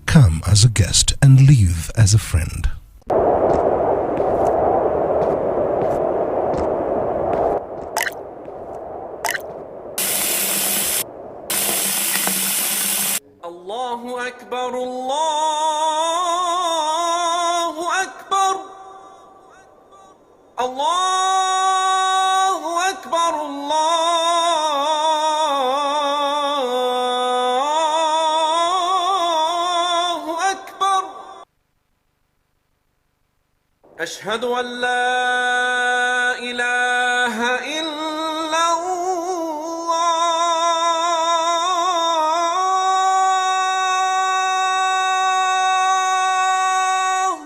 Come as a guest and leave as a friend. الله أكبر الله أكبر الله أكبر الله أكبر أشهد أن لا إله إلا الله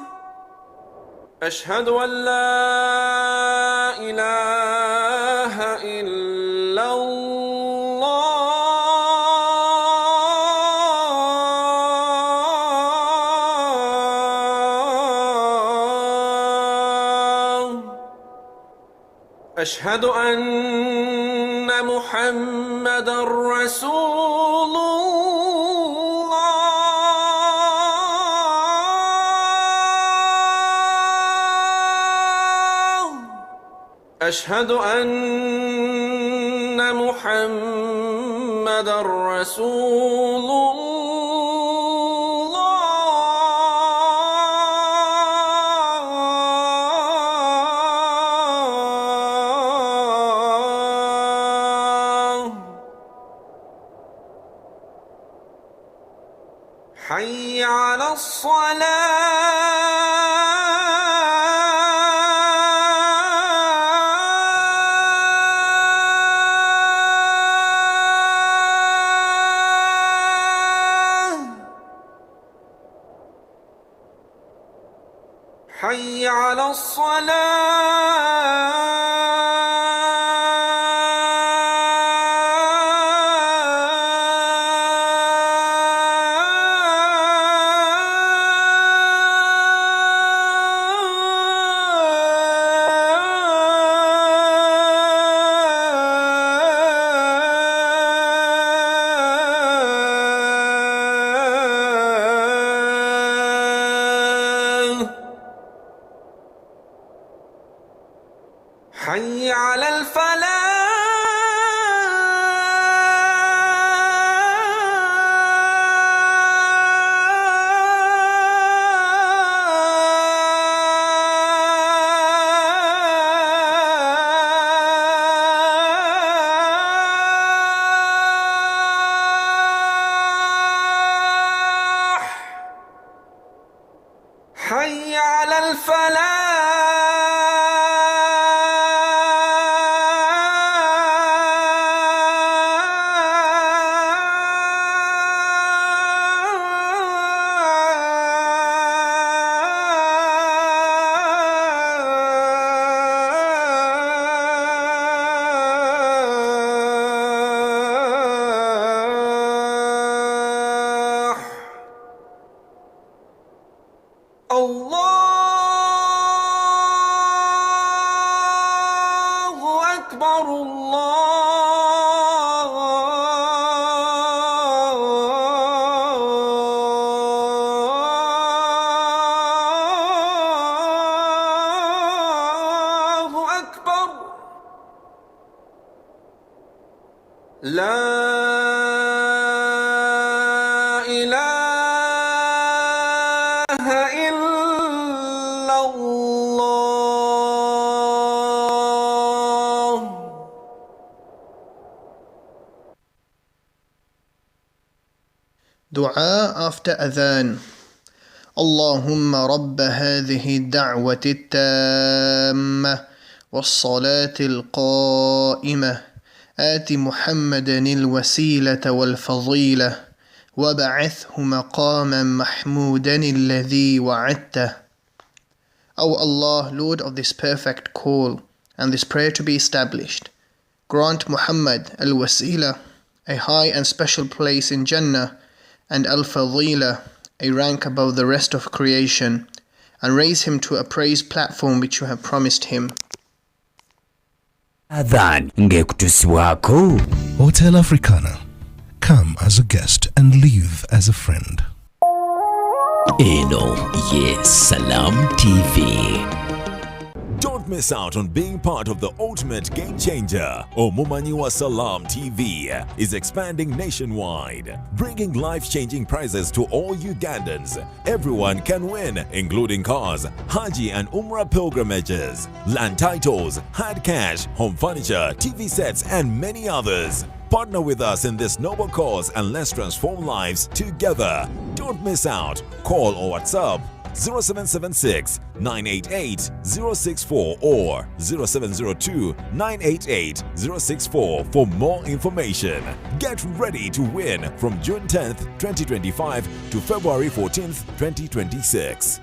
أشهد أن لا إله إلا الله أشهد أن محمدًا رسول الله أشهد أن محمدًا رسول الله حي على الصلاة حي على الصلاة حي على الفلاح حي على الفلاح الله أكبر الله أكبر لا إله إلا الله Dua after adhan. اللهم رب هذه الدعوة التامة والصلاة القائمة آت محمدا الوسيلة والفضيلة وبعثه مقاما محمودا الذي وعدته. O Allah, Lord of this perfect call and this prayer to be established, grant Muhammad al-Wasila a high and special place in Jannah and al-Fadila a rank above the rest of creation, and raise him to a praise platform which you have promised him. Adhan ngekutuswako Hotel Africana. Come as a guest and leave as a friend. Eno, yes, Salam TV. Don't miss out on being part of the ultimate game changer. Omomanyiwa Salam TV is expanding nationwide, bringing life-changing prizes to all Ugandans. Everyone can win, including cars, Haji and Umrah pilgrimages, land titles, hard cash, home furniture, TV sets, and many others. Partner with us in this noble cause and let's transform lives together. Don't miss out. Call or WhatsApp 0776 988 064 or 0702 988 064 for more information. Get ready to win from June 10th, 2025 to February 14th, 2026.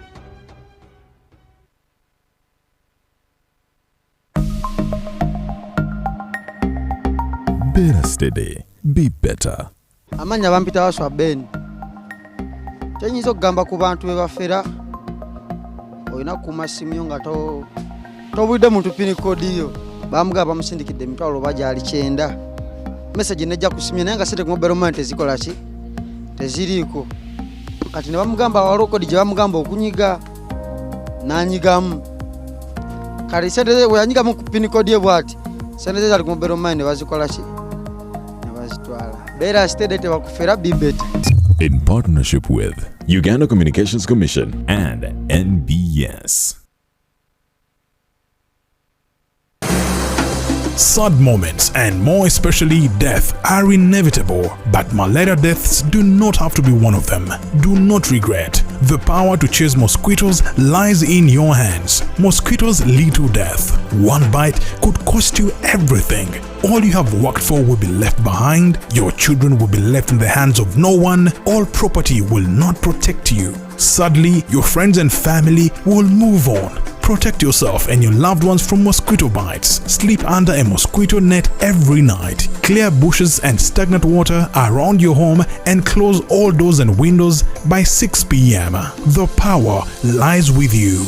Better steady, be better. Amanya bampita waswa Ben. Kyenyiza okugamba ku bantu bebafera olina kumasimu nga tobudde muntu pin code yo bamugaba bamusindikidde emitwalo bajali 9 message nejja kusimya naye nga sente ku mobile money tezikola ki teziriiko kati ne bamugamba waliwo kodi gye bamugamba okunyiga nanyigamu kati sente we yanyigamu ku pin code ye bwati sente zali ku mobile money ne bazikola ki ne bazitwala beera steady tebakufera be better. In partnership with Uganda Communications Commission and NBS. Sad moments and more especially death are inevitable, but malaria deaths do not have to be one of them. Do not regret. The power to chase mosquitoes lies in your hands. Mosquitoes lead to death. One bite could cost you everything. All you have worked for will be left behind. Your children will be left in the hands of no one. All property will not protect you. Sadly, your friends and family will move on. Protect yourself and your loved ones from mosquito bites. Sleep under a mosquito net every night. Clear bushes and stagnant water around your home and close all doors and windows by 6 p.m. The power lies with you.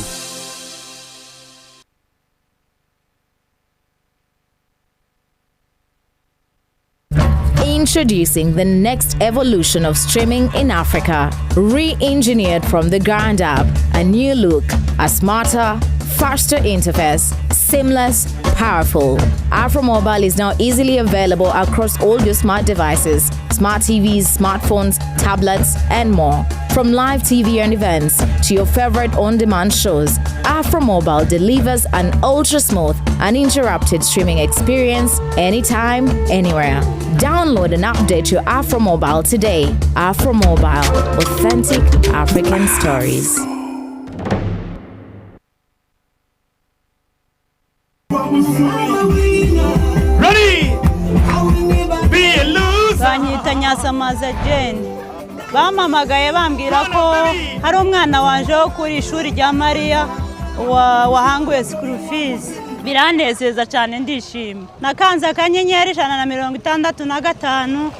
Introducing the next evolution of streaming in Africa, re-engineered from the ground up. A new look, a smarter, faster interface, seamless, powerful. AfroMobile is now easily available across all your smart devices, smart TVs, smartphones, tablets, and more. From live TV and events to your favorite on-demand shows, AfroMobile delivers an ultra-smooth, uninterrupted streaming experience anytime, anywhere. Download and update your AfroMobile today. AfroMobile, authentic African stories. Ready? Be loose. Banyita Nyasamaza Jane. Bampamagaye bambwira ko hari umwana wanje wo kuri ishuri rya Maria wahanguye school fees. Biranezeza cyane ndishimye. Nakanze akanyenyeri 165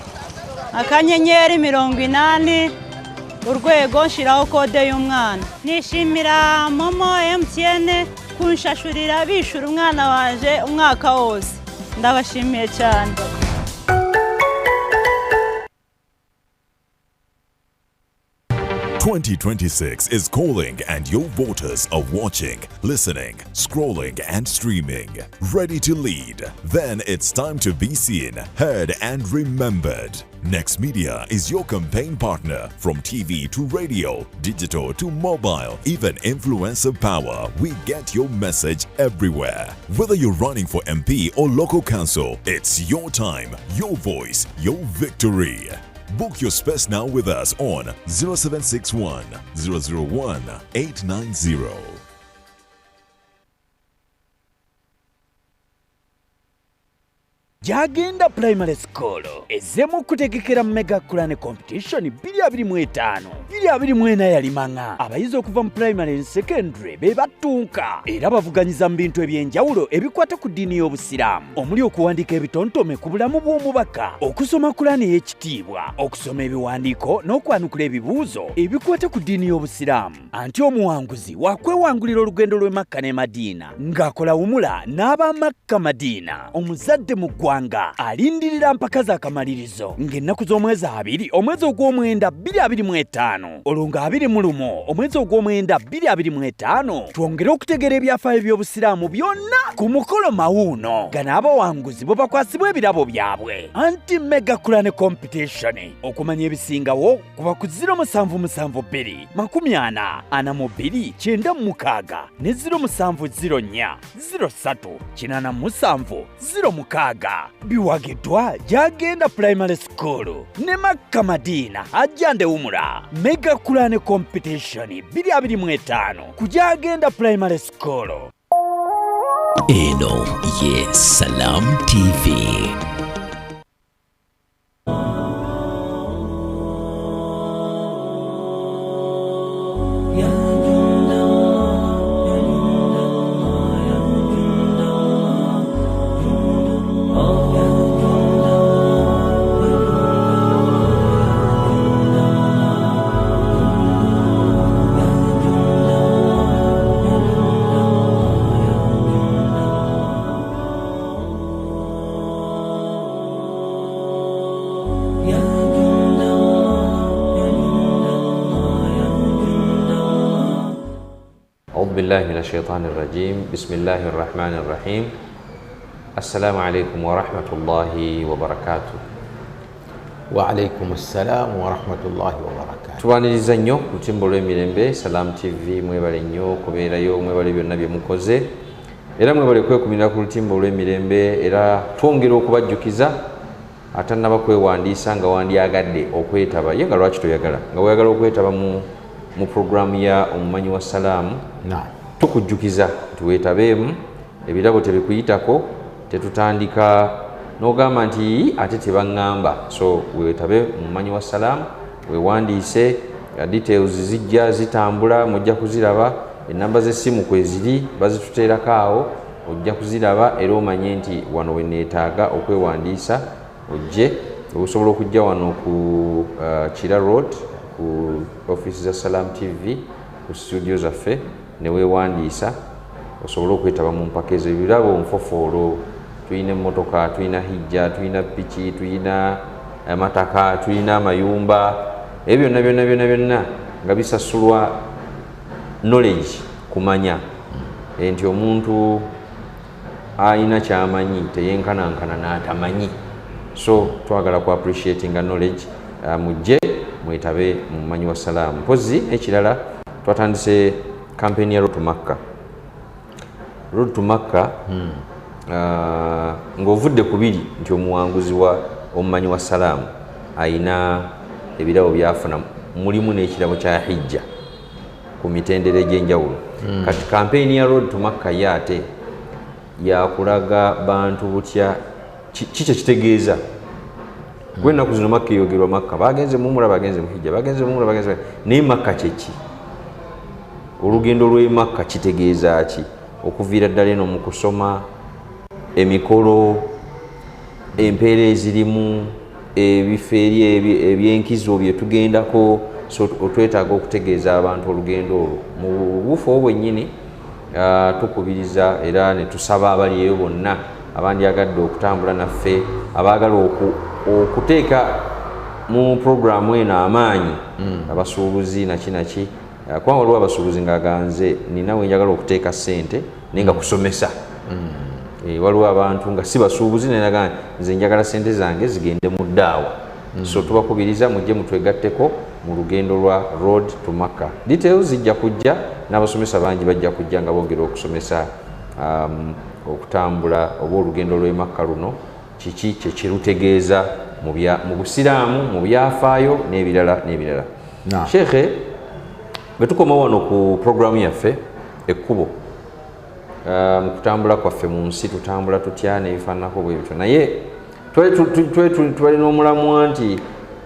akanyenyeri 80 urwego nshiraho kode y'umwana. Nishimira Momo MTN kunshashurira bishura umwana wanje umwaka wose. Ndabashimiye cyane. ...2026 is calling and your voters are watching, listening, scrolling and streaming. Ready to lead? Then it's time to be seen, heard and remembered. Next Media is your campaign partner. From TV to radio, digital to mobile, even influencer power, we get your message everywhere. Whether you're running for MP or local council, it's your time, your voice, your victory. Book your space now with us on 0761 001 890. Jagenda Primary School ezemu kutegekera mega kulane competition 2025 2024 yalimanga abayizi okuva mu primary and secondary bebatunka era bavuganyiza mu bintu ebyenjawulo ebikwata ku dini y'obusiramu omuli okuwandika ebitontome ku bulamu bw'omubaka okusoma kulane y'ekitiibwa okusoma ebiwandiiko n'okwanukula ebibuuzo ebikwata ku dini y'obusiramu anti omuwanguzi wakwewangulira olugendo lw'e Makka ne Madiina ng'akola wumula n'aba Makka Madiina omuzadde mu ggwanga alindirira mpaka za kamalirizo ng'ennaku z'omwezi 2 omwezi ogw'omwenda 2025 olwo nga 21 omwezi ogw'omwenda 2025 twongere okutegeera ebyafaayo by'obusiraamu byonna ku mukolo mawuuno gano abawanguzi bwe bakwasibwa ebirabo byabwe anti mega Quran competition okumanya ebisingawo kuba ku 0772 40 42 ne 0704 03 87 06 biwagiddwa Jagenda Primary School ne Makka Madina Ajjande Umura Mega Quran competition 2025 ku Jagenda Primary School. Eno ye Salam TV. بالله من الشيطان الرجيم بسم الله الرحمن الرحيم السلام عليكم ورحمة الله وبركاته. وعليكم السلام ورحمة الله وبركاته. tubaniriza nnyo ku lutimbo lw'emirembe Salam TV, mwebale nnyo kubeerayo, mwebale byonna bye mukoze era mwebale kwekumirira ku lutimbo lw'emirembe era twongera okubajjukiza atannaba kwewandiisa nga wandyagadde okwetaba ye nga lwaki toyagala nga weyagala okwetaba mu programu ya omumanyi wa salaamu tukujjukiza tuweetabeemu ebirabo tebikuyitako tetutandika n'ogamba nti ate tebaŋŋamba so weetabe omumanyi wa salaamu wewandiise details zijja zitambula mujja kuziraba enamba z'essimu kweziri bazituteerako awo ojja kuziraba era omanye nti wano weneetaaga okwewandiisa ojje osobola okujja wano ku Kira Road ku office za Salam TV ku studio zaffe ne weewandiisa osobola okwetaba mu mpaka ezo ebirabo nfofoolo tuyina emmotoka tuyina hijja tuyina piki tuyina amataka tuyina amayumba ebyo byonna nga bisasulwa knowledge kumanya nti omuntu ayina kyamanyi teyenkanankana n'atamanyi so twagala ku appreciatinga knowledge mujje mwetabe mu mumanyi wa salaamu. Mpozi ekirala twatandise campaign ya Road to Makkah. Road to Makkah ng'ovudde ku biri nti omuwanguzi wa omumanyi wa salaamu ayina ebirabo byafuna mulimu n'ekirabo kya hijja ku mitendera egy'enjawulo kati campaign ya Road to Makkah ye ate yakulaga bantu butya kikye kitegeeza gwennaku zino Makka eyogerwa Makka bagenze mu umra bagenze mu hijja bagenze mu umra bagenze naye Makka kyeki olugendo lw'e Makka kitegeeza ki okuviira ddala eno mu kusoma emikolo empeera ezirimu ebifo eri ebyenkizo bye tugendako so otwetaaga okutegeeza abantu olugendo olwo mu bufu obwennyini tukubiriza era ne tusaba abaliyo bonna abandyagadde okutambula naffe abaagala okuteeka mu programu eno amaanyi abasuubuzi nakinaki kubanga waliwo abasuubuzi ng'aganze nina wenjagala okuteeka ssente naye nga kusomesa waliwo abantu nga si basuubuzi naye naga nze njagala ssente zange zigende mu ddaawa so tubakubiriza mujje mutwegatteko mu lugendo lwa Road to Makkah. Details zijja kujja n'abasomesa bangi bajja kujja nga bongera okusomesa okutambula oba olugendo lw'e Makkah luno kiki kyekirutegeeza mu busiraamu mu byafaayo n'ebirala n'ebirala. Sheikhe bwe tukoma wano ku programu yaffe ekkubo mu kutambula kwaffe mu nsi tutambula tutya n'ebifaananako bwe bityo naye twalina omulamwa nti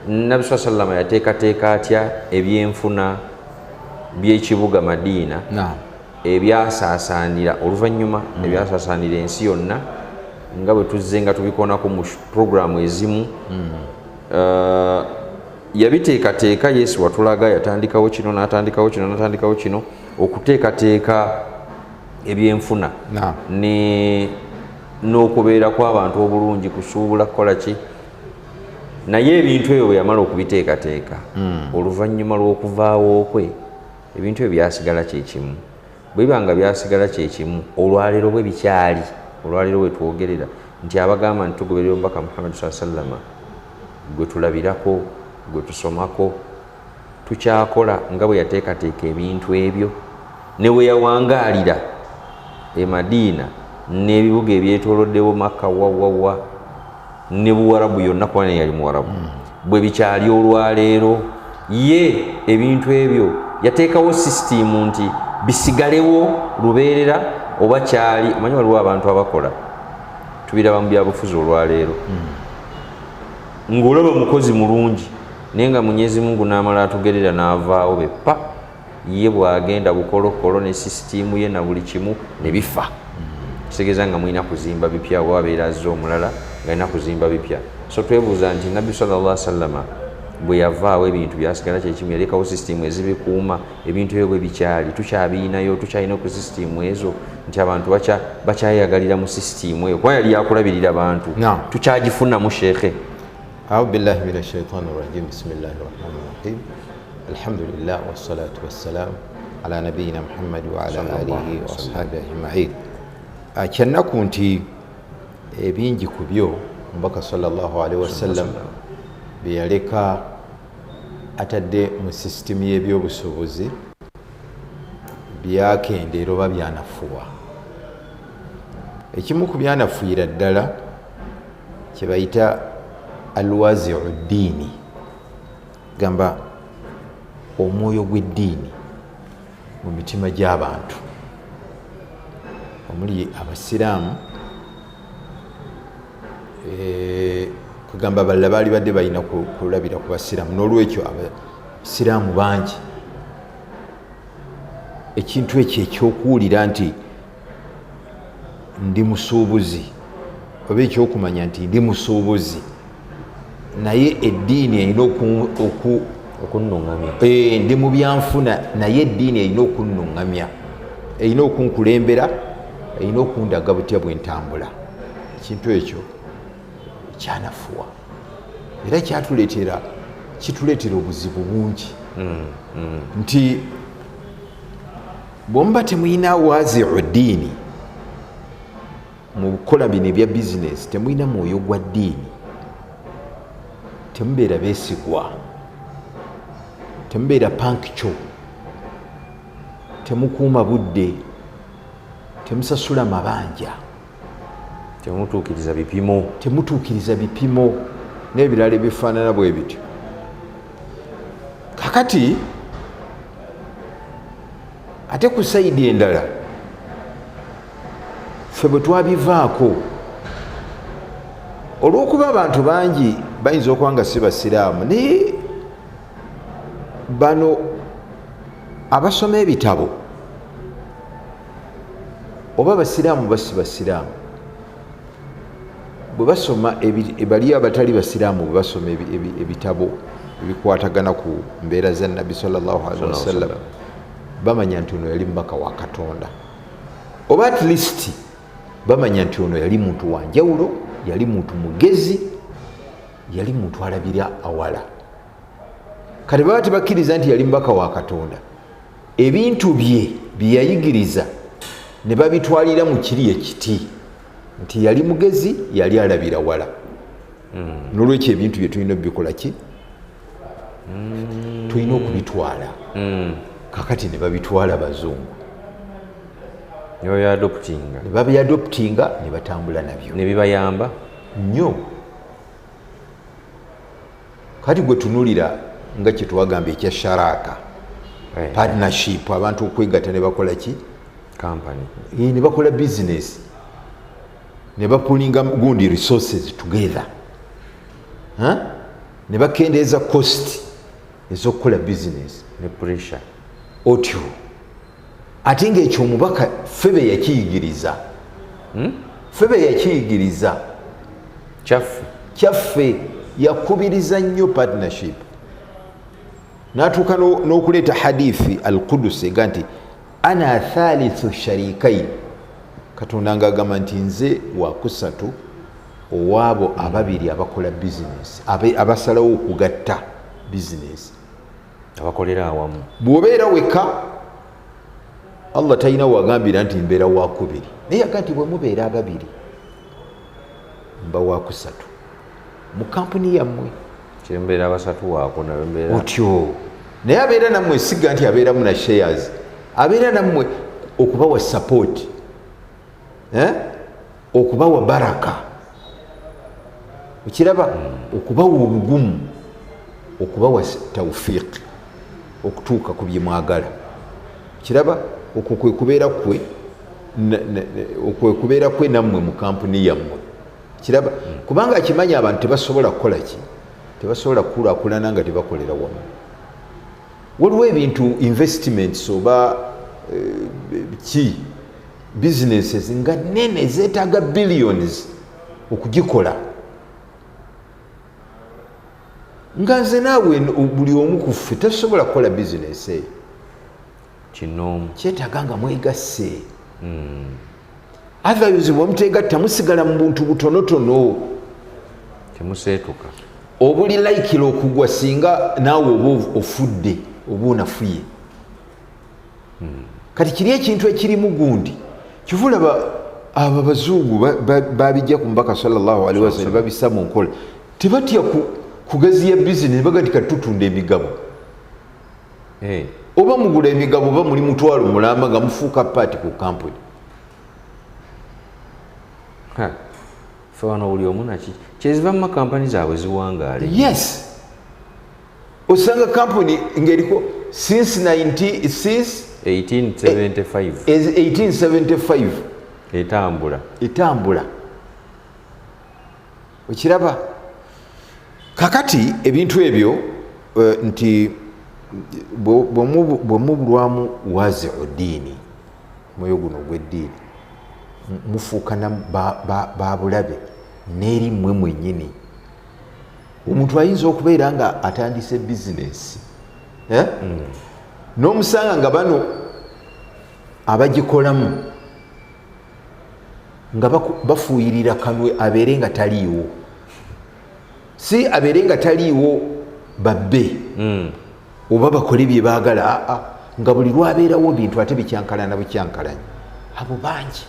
Nabbi sallama yateekateeka atya ebyenfuna by'ekibuga Madiina ebyasaasaanira oluvannyuma ebyasaasaanira ensi yonna nga bwe tuzze nga tubikoonako mu programu ezimu yabiteekateeka Yesu watulaga yatandikawo kino n'atandikawo kino n'atandikawo kino okuteekateeka ebyenfuna n'okubeera kw'abantu obulungi kusuubula kukola ki naye ebintu ebyo bwe yamala okubiteekateeka oluvannyuma lw'okuvaawo kwe ebintu ebyo byasigala kyekimu bwe bibanga byasigala kyekimu olwaleero bwe bikyali olwaleero bwe twogerera nti abagamba nti tugoberera omubaka Muhammad sallama gwe tulabirako gwe tusomako tukyakola nga bwe yateekateeka ebintu ebyo ne we yawangaalira e Madiina n'ebibuga ebyetooloddewo Makka wawawa ne Buwarabu yonna kuba naye yali Muwarabu bwe bikyali olwaleero ye ebintu ebyo yateekawo sisitimu nti bisigalewo lubeerera oba kyali omanyi waliwo abantu abakola tubiraba mu byabufuzi olwaleero ng'olaba mukozi mulungi naye nga Munyezi Mungu n'amala atugerera n'avaawo be pa ye bw'agenda bukolokolo ne sisitimu ye na buli kimu ne bifa kitegeeza nga mulina kuzimba bipya oba abeera azze omulala ng'alina kuzimba bipya so twebuuza nti Nabbi sallallahu alaihi wasallama bwe yavaawo ebintu byasigala kyekimu yalekawo sisitimu ezibikuuma ebintu ebyo bwe bikyali tukyabiinayo tukyalina ku sisitimu ezo nti abantu bakyayagalira mu sisitimu eyo kuba yali yakulabirira abantu tukyagifunamu sheekhe أعوذ بالله من الشيطان الرجيم بسم الله الرحمن الرحيم الحمد لله والصلاة والسلام على نبينا محمد وعلى آله وأصحابه أجمعين kyennaku nti ebingi ku byo omubaka sallallahu alaihi wasallam bye yaleka atadde mu sisitimu y'ebyobusobozi byakendeera oba byanafuwa ekimu ku byanafuira ddala kye bayita alwazi'u ddiini gamba omwoyo gw'eddiini mu mitima gy'abantu omuli abasiraamu kugamba balala baali badde balina kulabira ku basiraamu n'olwekyo abasiraamu bangi ekintu ekyo ekyokuwulira nti ndi musuubuzi oba ekyokumanya nti ndi musuubuzi naye eddiini erina okunnuŋŋamya ndi mu byanfuna naye eddiini erina okunnuŋŋamya erina okunkulembera erina okundaga butya bwe ntambula ekintu ekyo kyanafuwa era kituleetera obuzibu bungi nti bw'omuba temulina wazi'u ddiini mu kukola bino ebya bizinesi temulina mwoyo gwa ddiini temubeera beesigwa temubeera pankcho temukuuma budde temusasula mabanja temutuukiriza bipimo n'ebirala ebifaanana bwe bityo kakati ate ku sayidi endala ffe bwe twabivaako olw'okuba abantu bangi bayinza okuba nga si basiraamu naye bano abasoma ebitabo oba basiraamu basi basiraamu bwe basoma bali abatali basiraamu bwe basoma ebitabo ebikwatagana ku mbeera za Nabbi sallallahu alaihi wasallam bamanya nti ono yali mubaka wa Katonda oba at least bamanya nti ono yali muntu wa njawulo yali muntu mugezi yali muntu alabira awala kati baba tebakkiriza nti yali mubaka wa Katonda ebintu bye byeyayigiriza ne babitwalira mu kiri ekiti nti yali mugezi yali alabira wala n'olwekyo ebintu bye tulina obikola ki tulina okubitwala kakati ne babitwala bazungu ne babyadoptinga ne batambula nabyo ne bibayamba nnyo kati gwe tunulira nga kye twagamba ekya sharaka partnership abantu okwegatta ne bakola ki ne bakola business ne bapulinga gundi resources together ne bakendeeza cost ez'okukola business ne pressure otyo ate ngaekyo omubaka febe yakiyigiriza febe yakiyigiriza kyaffe yakubiriza nnyo partnership n'atuuka n'okuleeta hadithi al-Qudus ega nti ana thalithu sharikain Katonda ng'agamba nti nze wakusatu owaabo ababiri abakola bizinesi abasalawo okugatta bizinesi abakolera awamu. bw'obeera weka Allah talina wagambira nti mbeera wakubiri naye yaga nti bwe mubeera ababiri mba wakusatu mu kampuni yammwe kyembeera basatu waako nawe mbeera otyo naye abeera nammwe siga nti abeeramu na shares abeera nammwe okubawa support okubawa baraka okiraba okubawa obugumu okubawa tawfiq okutuuka ku bye mwagala kiraba okwo kwe kubeera kwe nammwe mu kampuni yammwe kiraba kubanga akimanya abantu tebasobola kukola ki tebasobola kukulaakulana nga tebakolera wamu waliwo ebintu investments oba ki businesses nga nene zeetaaga billions okugikola nga nze naawe buli omu ku ffe tasobola kukola bizinesi eyo kino kyetaaga nga mwegasse otherwise bwomutegatta musigala mu buntu butonotono temuseetuka obuli laikira okugwa singa naawe oba ofudde oba onafuye kati kiri ekintu ekirimu gundi kivulaba abo abazungu babijja ku mubaka sallallahu alaihi wasallam babisa mu nkola tebatya kugaziya bizinesi baga nti katutunda emigabo oba mugula emigabo oba muli mutwalo mulamba nga mufuuka paati ku kampuni fe wano buli omu naki kyeziva mu makampani zaabwe ziwangaale. Yes, osanga kampuni ng'eriko since 1875 etambula okiraba kakati ebintu ebyo nti bwemubulwamu wazi oddiini mwoyo guno ogw'eddiini mufuukana babulabe n'eri mmwe mwennyini. Omuntu ayinza okubeera nga atandise bizinesi n'omusanga nga bano abagikolamu nga bafuuyirira kanwe abeere nga taliiwo, si abeere nga taliiwo babbe oba bakole bye baagala, nga buli lwabeerawo bintu ate bikyankalana bukyankalanya. Abo bangi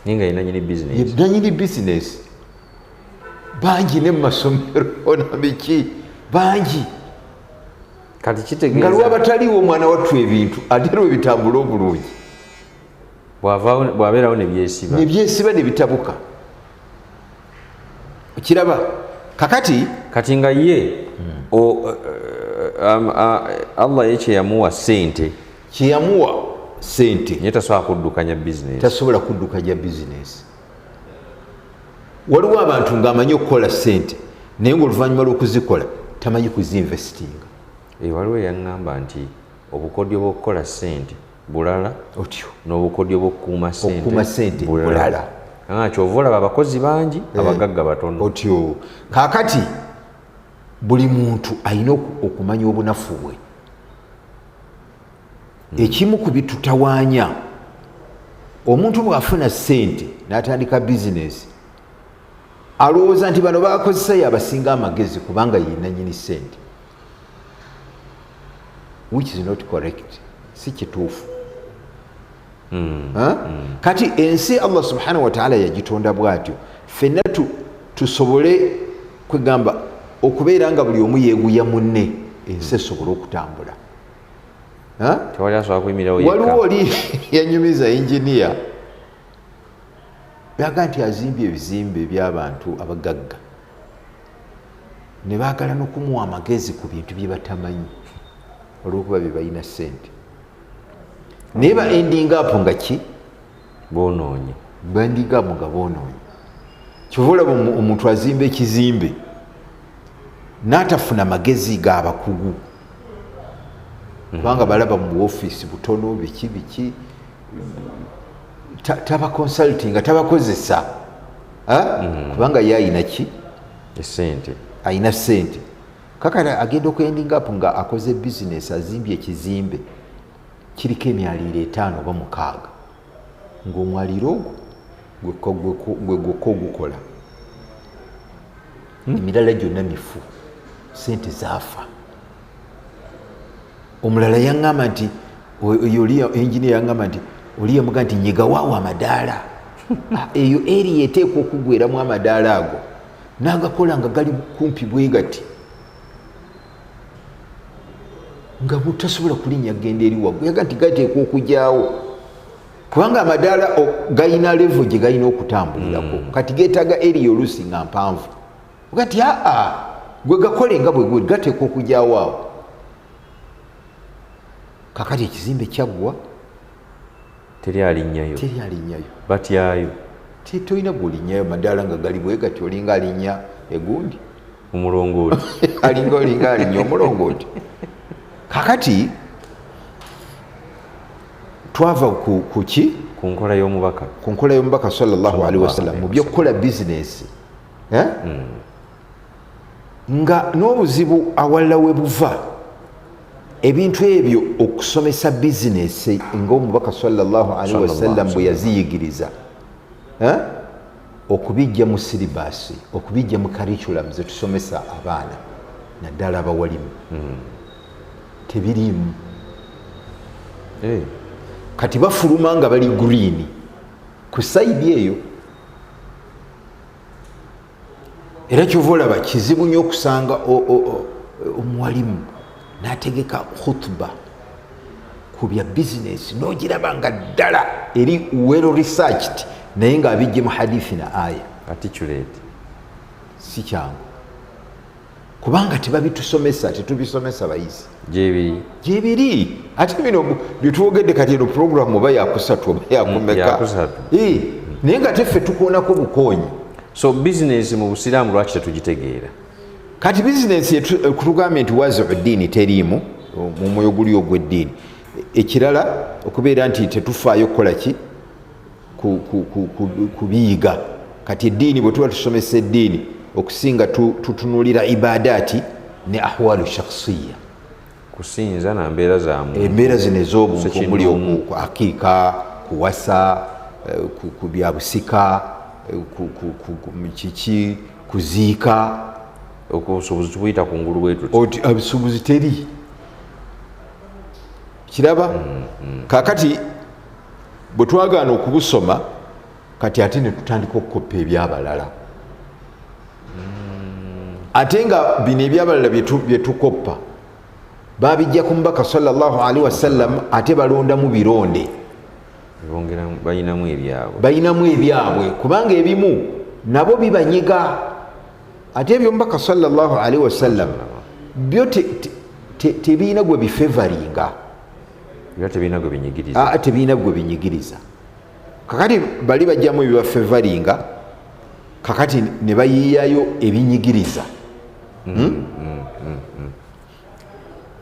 ninga nanyini bizinesi bangi ne mu masomero nabiki bangi kati kitegeeza nga lwabataliwo omwana wattu ebintu ate lwe bitambula obulungi bwabeerawo nebyesiba nebitabuka okiraba kati nga ye Allah ye kyeyamuwa sente naye tasobola kuddukanya bizinesi, tasobola kuddukanya bizinesi. Waliwo abantu ng'amanyi okukola sente naye ng'oluvannyuma lw'okuzikola tamanyi kuzinvestinga. Waliwo eyaŋŋamba nti obukodyo bw'okukola sente bulala otyo n'obukodyo bw'okukuuma sente bulala. Kyova olaba abakozi bangi abagagga batono otyo. Kaakati buli muntu alina okumanya obunafu bwe. Ekimu ku bitutawaanya omuntu bw'afuna sente n'atandika bizinesi alowooza nti bano bakozesayo abasinga amagezi kubanga yina nyini sente, which is not correct, si kituufu. Kati ensi Allah subhanahu wa ta'ala yagitonda bw'atyo ffenna tusobole kwegamba okubeera nga buli omu yeeguya munne ensi esobole okutambula. Waliwo oli yanyumiza engineer byaga nti azimbye ebizimbe by'abantu abagagga ne baagala n'okumuwa amagezi ku bintu bye batamanyi olw'okuba bye balina sente, naye ba ending up nga ki boonoonye, banding up nga boonoonye. Kyova olaba omuntu azimba ekizimbe n'atafuna magezi g'abakugu kubanga balaba mu ofiisi butono biki taba consulting tabakozesa kubanga ye ayina ki esente, ayina sente. Kakala agenda okuending up nga akoze bizinesi azimbye ekizimbe kiriko emyaliiro 5 oba 6 ng'omwaliro ogwo gwe gwokka ogukola emirala gyonna mifu sente zaafa. Omulala yaŋŋamba nti oli engineer yaŋŋamba nti oli yamuga nti nyegawaawo amadaala eyo eri eteekwa okugweramu amadaala ago n'agakola nga gali kumpi bwe gati nga butasobola kulinnya genda eri waggulu yaga nti gateekwa okujyaawo kubanga amadaala gayina levo gye gayina okutambulirako kati geetaaga eri oluusi nga mpanvu gati gwe gakole nga bwe guli gateekwa okujyaawo awo. Kakati ekizimbe kyaggwa teri alinnyayo batyayo tolina gwolinnyayo madaala nga gali bwe gati olinga alinnya egundi omulongooti olinga alinnya omulongooti. Kakati twava ku ki ku nkola y'omubaka sallallahu alaihi wasallam mu by'okukola bizinesi nga n'obuzibu awalala we buva ebintu ebyo okusomesa bizinesi ng'omubaka sallallahu alaihi wasallam bwe yaziyigiriza okubijja mu siribasi okubijja mu curriculum ze tusomesa abaana naddala abawalimu tebiriimu kati bafuluma nga bali green ku saidi eyo era kyova olaba kizibu nnyo okusanga omuwalimu n'ategeka khutuba ku bya bizinesi n'ogiraba nga ddala eri well researched naye ng'abijje mu hadithi na aya articulate si kyangu kubanga tebabitusomesa tetubisomesa bayizi gyebiri ate bino byetwogedde kati eno programu oba yakusatu oba yakumeka naye nga teffe tukuonako bukonyi. So bizinesi mu busiraamu lwaki tetugitegeera? Kati bizinesi kutugambye nti wazi'u ddiini teriimu mu mwoyo guli ogw'eddiini. Ekirala okubeera nti tetufaayo kukola ki kubiyiga. Kati eddiini bwe tuba tusomesa eddiini okusinga tutunulira ibadaati ne ahwalu shakhsiya kusinza na mbeera zaamu embeera zino ez'obuntu omuli okuakiika kuwasa ku byabusika kiki kuziika obusuubuzi tubuyita kungulu bwetu oti abisuubuzi teri kiraba kakati bwe twagaana okubusoma kati ate ne tutandika okukoppa ebyabalala ate nga bino ebyabalala bye tukoppa babijja ku mubaka sallallahu alaihi wasallam ate balondamu bironde bayinamu ebyabwe kubanga ebimu nabo bibanyiga ate ebyo mubaka sallallahu alaihi wasallam byo tebiina gwe bifevaringa tebiina gwe binyigiriza kakati bali bajjamu ebibafevaringa kakati ne bayiyayo ebinyigiriza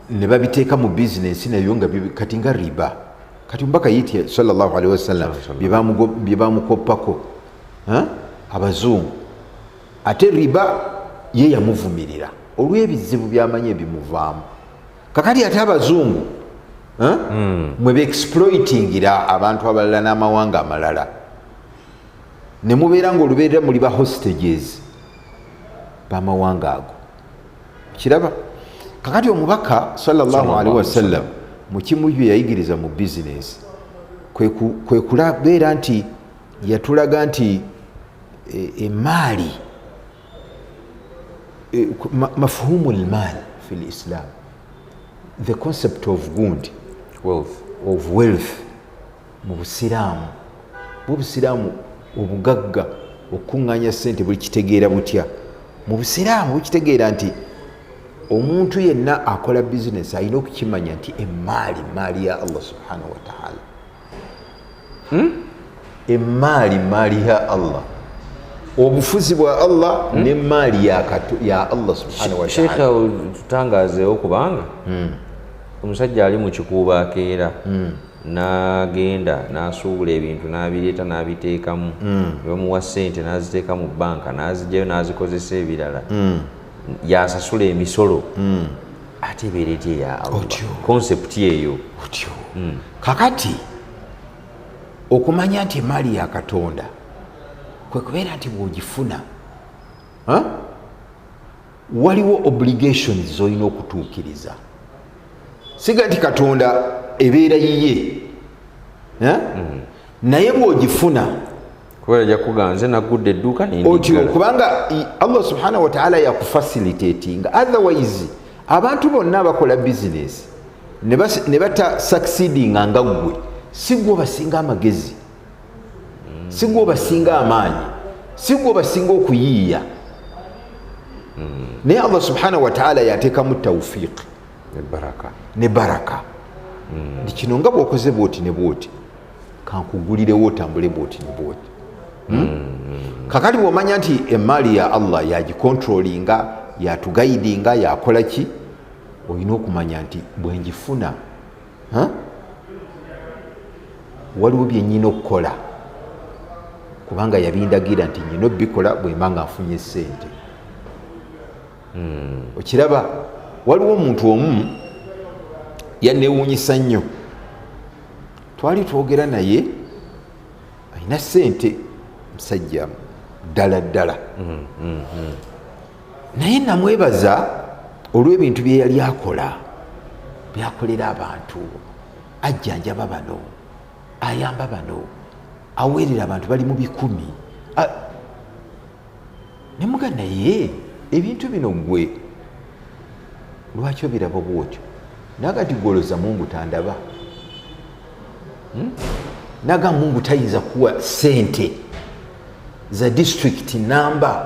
ne babiteeka mu bizinesi nayo nga kati nga riba kati mubaka yiti sallallahu alaihi wasallam bye bamukoppako abazungu ate riba ye yamuvumirira olw'ebizibu by'amanyi ebimuvaamu kakati ate abazungu mwe beexploitingira abantu abalala n'amawanga amalala ne mubeera ng'olubeerera muli ba hostages b'amawanga ago kiraba kakati omubaka sallallahu alaihi wasallam mu kimu bye yayigiriza mu bizinesi kwe kulabeera nti yatulaga nti emaali mafhumu lmaal fi lislam the concept of good of wealth mu busiraamu bwobusiraamu obugagga okuŋŋaanya ssente buli kitegeera butya mu busiraamu bukitegeera nti omuntu yenna akola bizinesi alina okukimanya nti emaali ya Allah subhanahu wa ta'ala emaali ya Allah obufuzi bwa Allah n'emaali ya Allah subhanahu wa ta'ala. Sheikh tutangazeewo kubanga omusajja ali mu kikuubo akeera n'agenda n'asuubula ebintu n'abireeta n'abiteekamu ne bamuwa ssente n'aziteeka mu bbanka n'azigyayo n'azikozesa ebirala yasasula emisolo ate ebeera etya ya Allah concept yeeyo kakati okumanya nti emaali ya Katonda kwe kubeera nti bw'ogifuna waliwo obligations z'olina okutuukiriza. Siga nti Katonda ebeera yiye naye bw'ogifuna kubera yakuganze nagudde edduuka otyo kubanga Allah subhanahu wa ta'ala yakufacilitatinga. Otherwise abantu bonna abakola business ne bata succeedinga nga ggwe si gwe obasinga amagezi, si gwe obasinga amaanyi, si gwe obasinga okuyiiya. Naye Allah subhanahu wa ta'ala yateekamu tawfiq ne baraka. Kino nga bw'okoze bwoti ne bwoti kankugulirewo otambule bwoti ne bwoti. Kakati bw'omanya nti emaali ya Allah yagikontrolinga, yatugaidinga, yakola ki, olina okumanya nti bwe njifuna waliwo bye nnyina okukola kubanga yabindagira nti nnyina obikola bwe mba nga nfunye ssente. Okiraba waliwo omuntu omu yanneewuunyisa nnyo. Twali twogera naye alina ssente, musajja ddala ddala, naye namwebaza olw'ebintu bye yali akola, byakolera abantu, ajjanjaba bano, ayamba bano, aweerera abantu bali mu 100. Nemuga naye ebintu bino gwe lwaki obiraba bwotyo? Nagati goloza Mungu tandaba, naga Mungu tayinza kuwa sente za district number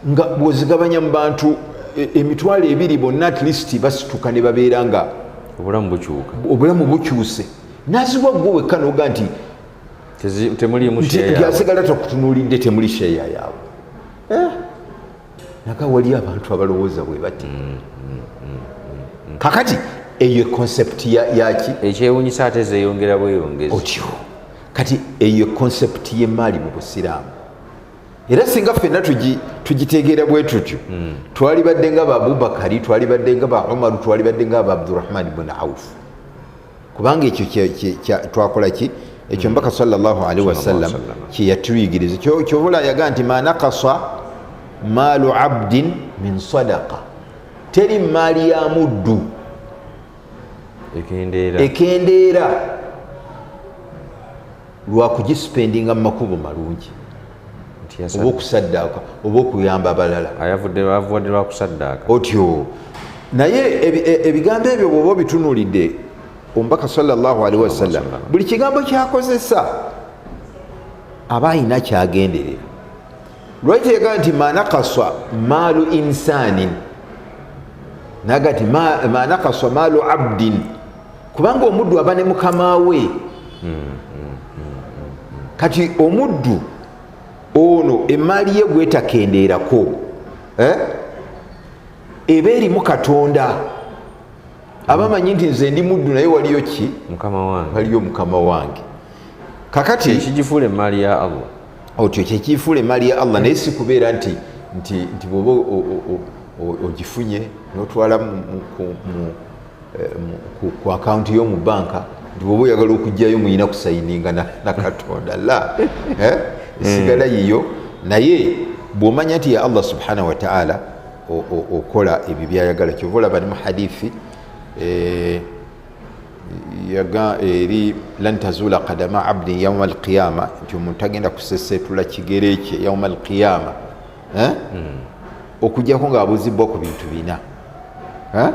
nga bwozigabanya mu bantu emitwalo 2 bonna at least basituka ne babeera nga obulamu bukyuse. Naziwa gwe wekka noga nti asigala takutunuulidde temuli sheeya yaabwe. Naga wali abantu abalowooza bwe bati. Kakati eyo concept yaki ekyewuunyisa ate zeeyongera bweyongezi otyo. Kati eyo concept y'emaali mu Busiraamu, era singa ffenna tugitegeera bwe tutyo twali badde nga ba Abubakari, twali badde nga ba Umaru, twali badde nga ba Abdurrahman ibn Auf, kubanga ekyo twakola ki ekyo mbaka sallallahu alaihi wasallam kyeyatuyigiriza. Kyobula yaga nti ma naqasa maalu abdin min sadaqa, teri maali ya muddu ekendeera lwakugispendinga mu makubo malungi, oba okusaddaaka oba okuyamba abalala, ayavudde lwakusaddaaka otyo. Naye ebigambo ebyo bw'oba obitunuulidde omubaka sallallahu alaihi wasallam buli kigambo kyakozesa aba ayina kyagenderera. Lwaki yagaa nti ma naqasa maalu insanin, naga ti ma naqasa maalu abdin, kubanga omuddu aba ne mukama we. Kati omuddu ono emaali ye gwetakendeerako eba erimu Katonda. Abamanyi nti nze ndi muddu naye waliyo ki? Waliyo mukama wange. Kakati ekigifuula emaali ya Allah otyo kyekifuula emaali ya Allah, naye si kubeera nti bwoba ogifunye n'otwala ku akawunti y'omu banka nti bwoba oyagala okugjayo muyina kusayininga na Katonda la esigala yiyo. Naye bw'omanya nti ya Allah subhanahu wa ta'ala okola ebyo byayagala. Kyova olaba ne mu hadithi yaga eri lan tazula qadama abdin yawma alqiyama, nti omuntu agenda kusesetula kigere kye yawma alqiyama okujjako ng'abuuzibwa ku bintu 4.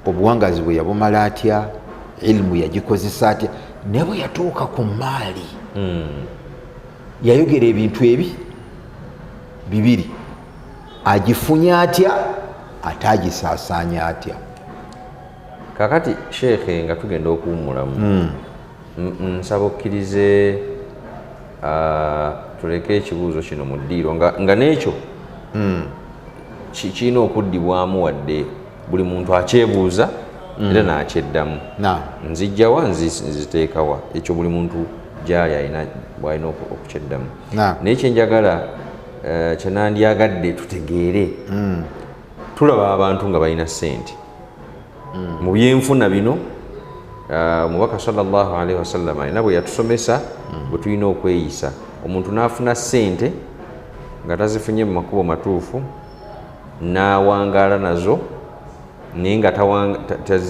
Obuwangazi bwe yabumala atya, ilmu yagikozesa atya, naye bwe yatuuka ku maali yayogera ebintu 2, agifunye atya ate agisaasaanya atya. Kakati sheekhe nga tugenda okuwummulamu nsaba okkirize tuleke ekibuuzo kino mu ddiiro nga n'ekyo kirina okuddibwamu wadde buli muntu akyebuuza era n'akyeddamu. Nzijjawa nziteekawa, ekyo buli muntu gyali alina bw'alina okukyeddamu. Naye kyenjagala kyenandyagadde tutegeere, tulaba abantu nga balina ssente mu byenfuna bino Omubaka sallallahu alaihi wasallam alina bwe yatusomesa bwe tulina okweyisa. Omuntu n'afuna ssente nga tazifunye mu makubo matuufu n'awangaala nazo naye nga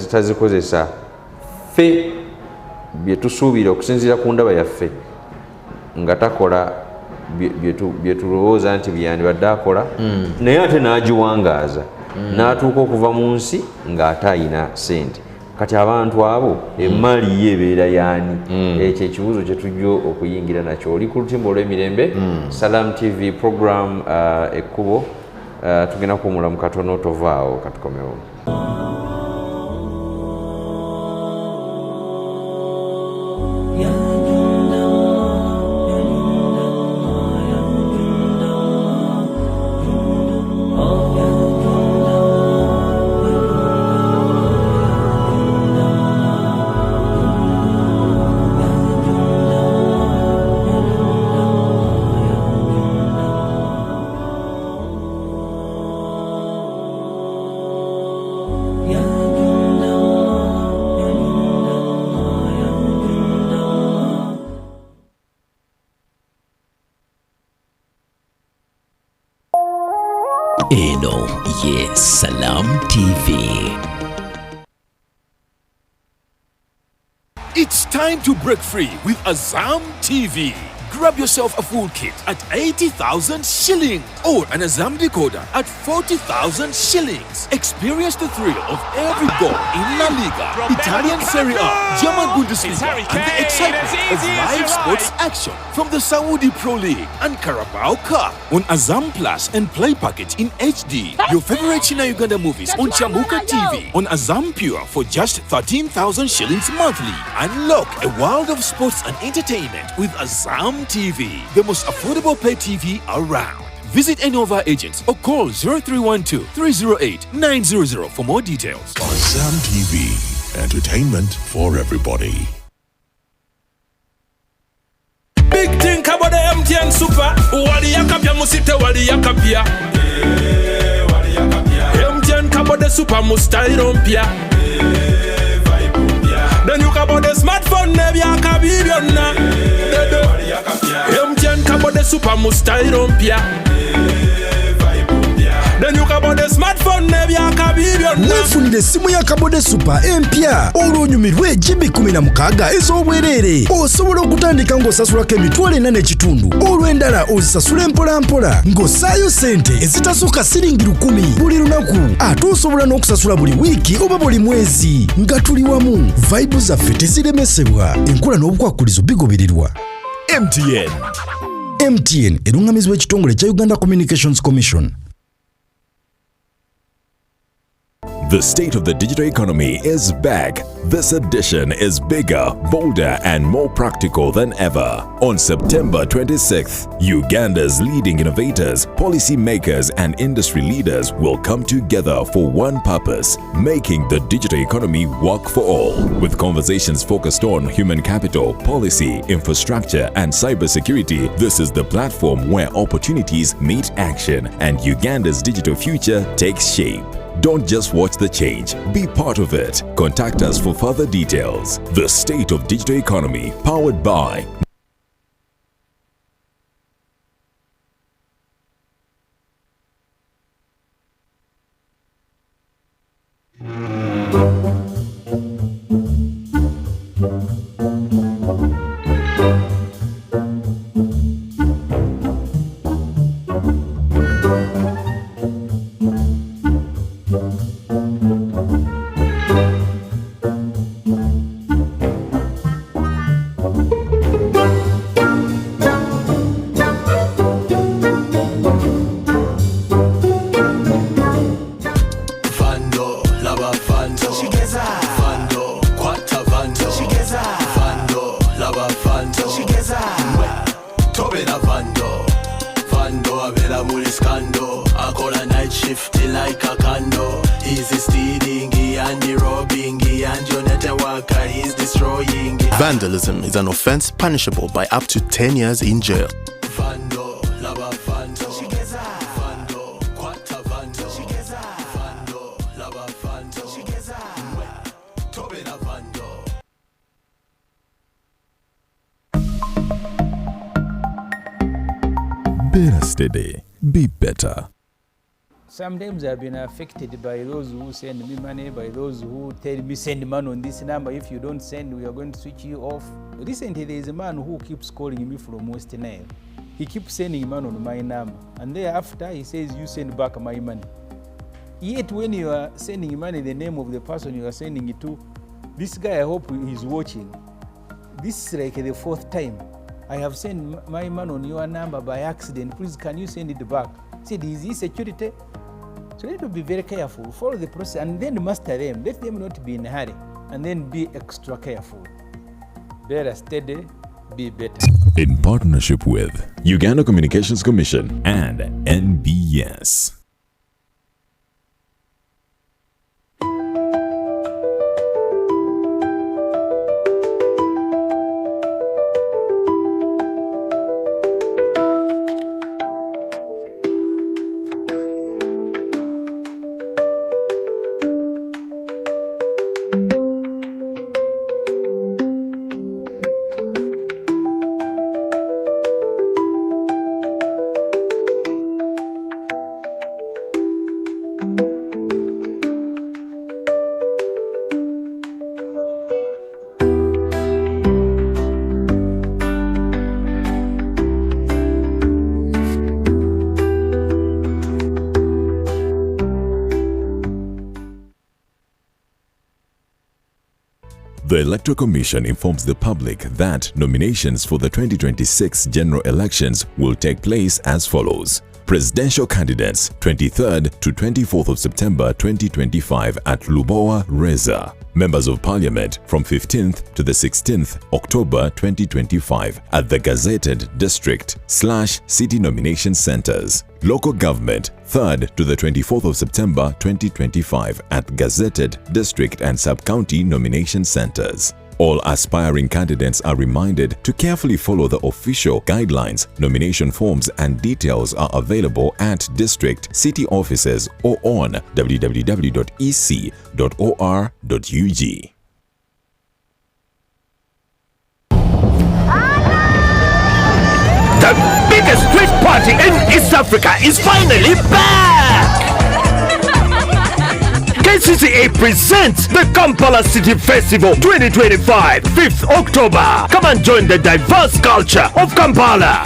tazikozesa ffe bye tusuubira okusinziira ku ndaba yaffe, nga takola bye tulowooza nti byandibadde akola, naye ate n'agiwangaaza n'atuuka okuva mu nsi ng'ate ayina ssente. Kati abantu abo emmaali ye ebeera yaani? Ekyo ekibuuzo kye tujja okuyingira nakyo. Oli ku lutimba olw'emirembe, Salam TV program ekkubo. Tugenda kuwumula mu katono tovaawo katukomewo. Eno ye Salam TV. It's time to break free with Azam TV. Grab yourself a full kit at 80,000 shillings or an Azam decoder at 40,000 shillings. Experience the thrill of every goal in La Liga, Italian Serie A, German Bundesliga, and the excitement of live sports action from the Saudi Pro League and Carabao Cup on Azam Plus and Play Package in HD. Your favorite China Uganda movies on Chambuka TV on Azam Pure for just 13,000 shillings monthly. Unlock a world of sports and entertainment with Azam TV, the most affordable pay TV around. Visit any of our agents or call 0312-308-900 for more details. Azam TV, entertainment for everybody. Big thing about the MTN Super. Wali yakapia musite wali yakapia. MTN kabo the Super mustairo mpia. Then you kabo the smartphone nebi akabibiona. MTN kabo the Super mustairo mpia. Then you kabo the smartphone nebi akabibiona. Wefunire simu ya Kabode Super empya olwonyumirwe GB 16 ez'obwerere. Osobola okutandika ng'osasulako emitwalo 4.5 olw'endala ozisasula mpola mpola ng'ossaayo ssente ezitasukka siringi 10 buli lunaku. Ate osobola n'okusasula buli wiiki oba buli mwezi nga tuli wamu. Vibe zaffe teziremesebwa, enkola n'obukwakulizo bigobererwa. MTN erungamizibwa ekitongole kya Uganda Communications Commission. The state of the digital economy is back. This edition is bigger, bolder, and more practical than ever. On September 26th, Uganda's leading innovators, policymakers, and industry leaders will come together for one purpose: making the digital economy work for all. With conversations focused on human capital, policy, infrastructure, and cybersecurity, this is the platform where opportunities meet action and Uganda's digital future takes shape. Don't just watch the change, be part of it. Contact us for further details. The State of Digital Economy, powered by Vandalism is an offense punishable by up to 10 years in jail. yesterday. Be better. Sometimes I've been affected by those who send me money, by those who tell me send money on this number. If you don't send, we are going to switch you off. Recently, there is a man who keeps calling me from West Nile. He keeps sending money on my number. And thereafter, he says, you send back my money. Yet when you are sending money, the name of the person you are sending it to, this guy, I hope he's watching. This is like the 4th time. I have sent my money on your number by accident. Please, can you send it back? He said, is this security? So you need to be very careful, follow the process, and then master them. Let them not be in a hurry, and then be extra careful. Better steady, be better. In partnership with Uganda Communications Commission and NBS. The Electoral Commission informs the public that nominations for the 2026 general elections will take place as follows. Presidential candidates 23rd to 24th of September 2025 at Lubowa Reza. Members of Parliament from 15th to the 16th October 2025 at the gazetted district/city nomination centers. Local government 3rd to the 24th of September 2025 at gazetted district and sub-county nomination centers. All aspiring candidates are reminded to carefully follow the official guidelines. Nomination forms and details are available at district, city offices or on www.ec.or.ug. The biggest street party in East Africa is finally back! KCCA presents the Kampala City Festival 2025, 5th October. Come and join the diverse culture of Kampala.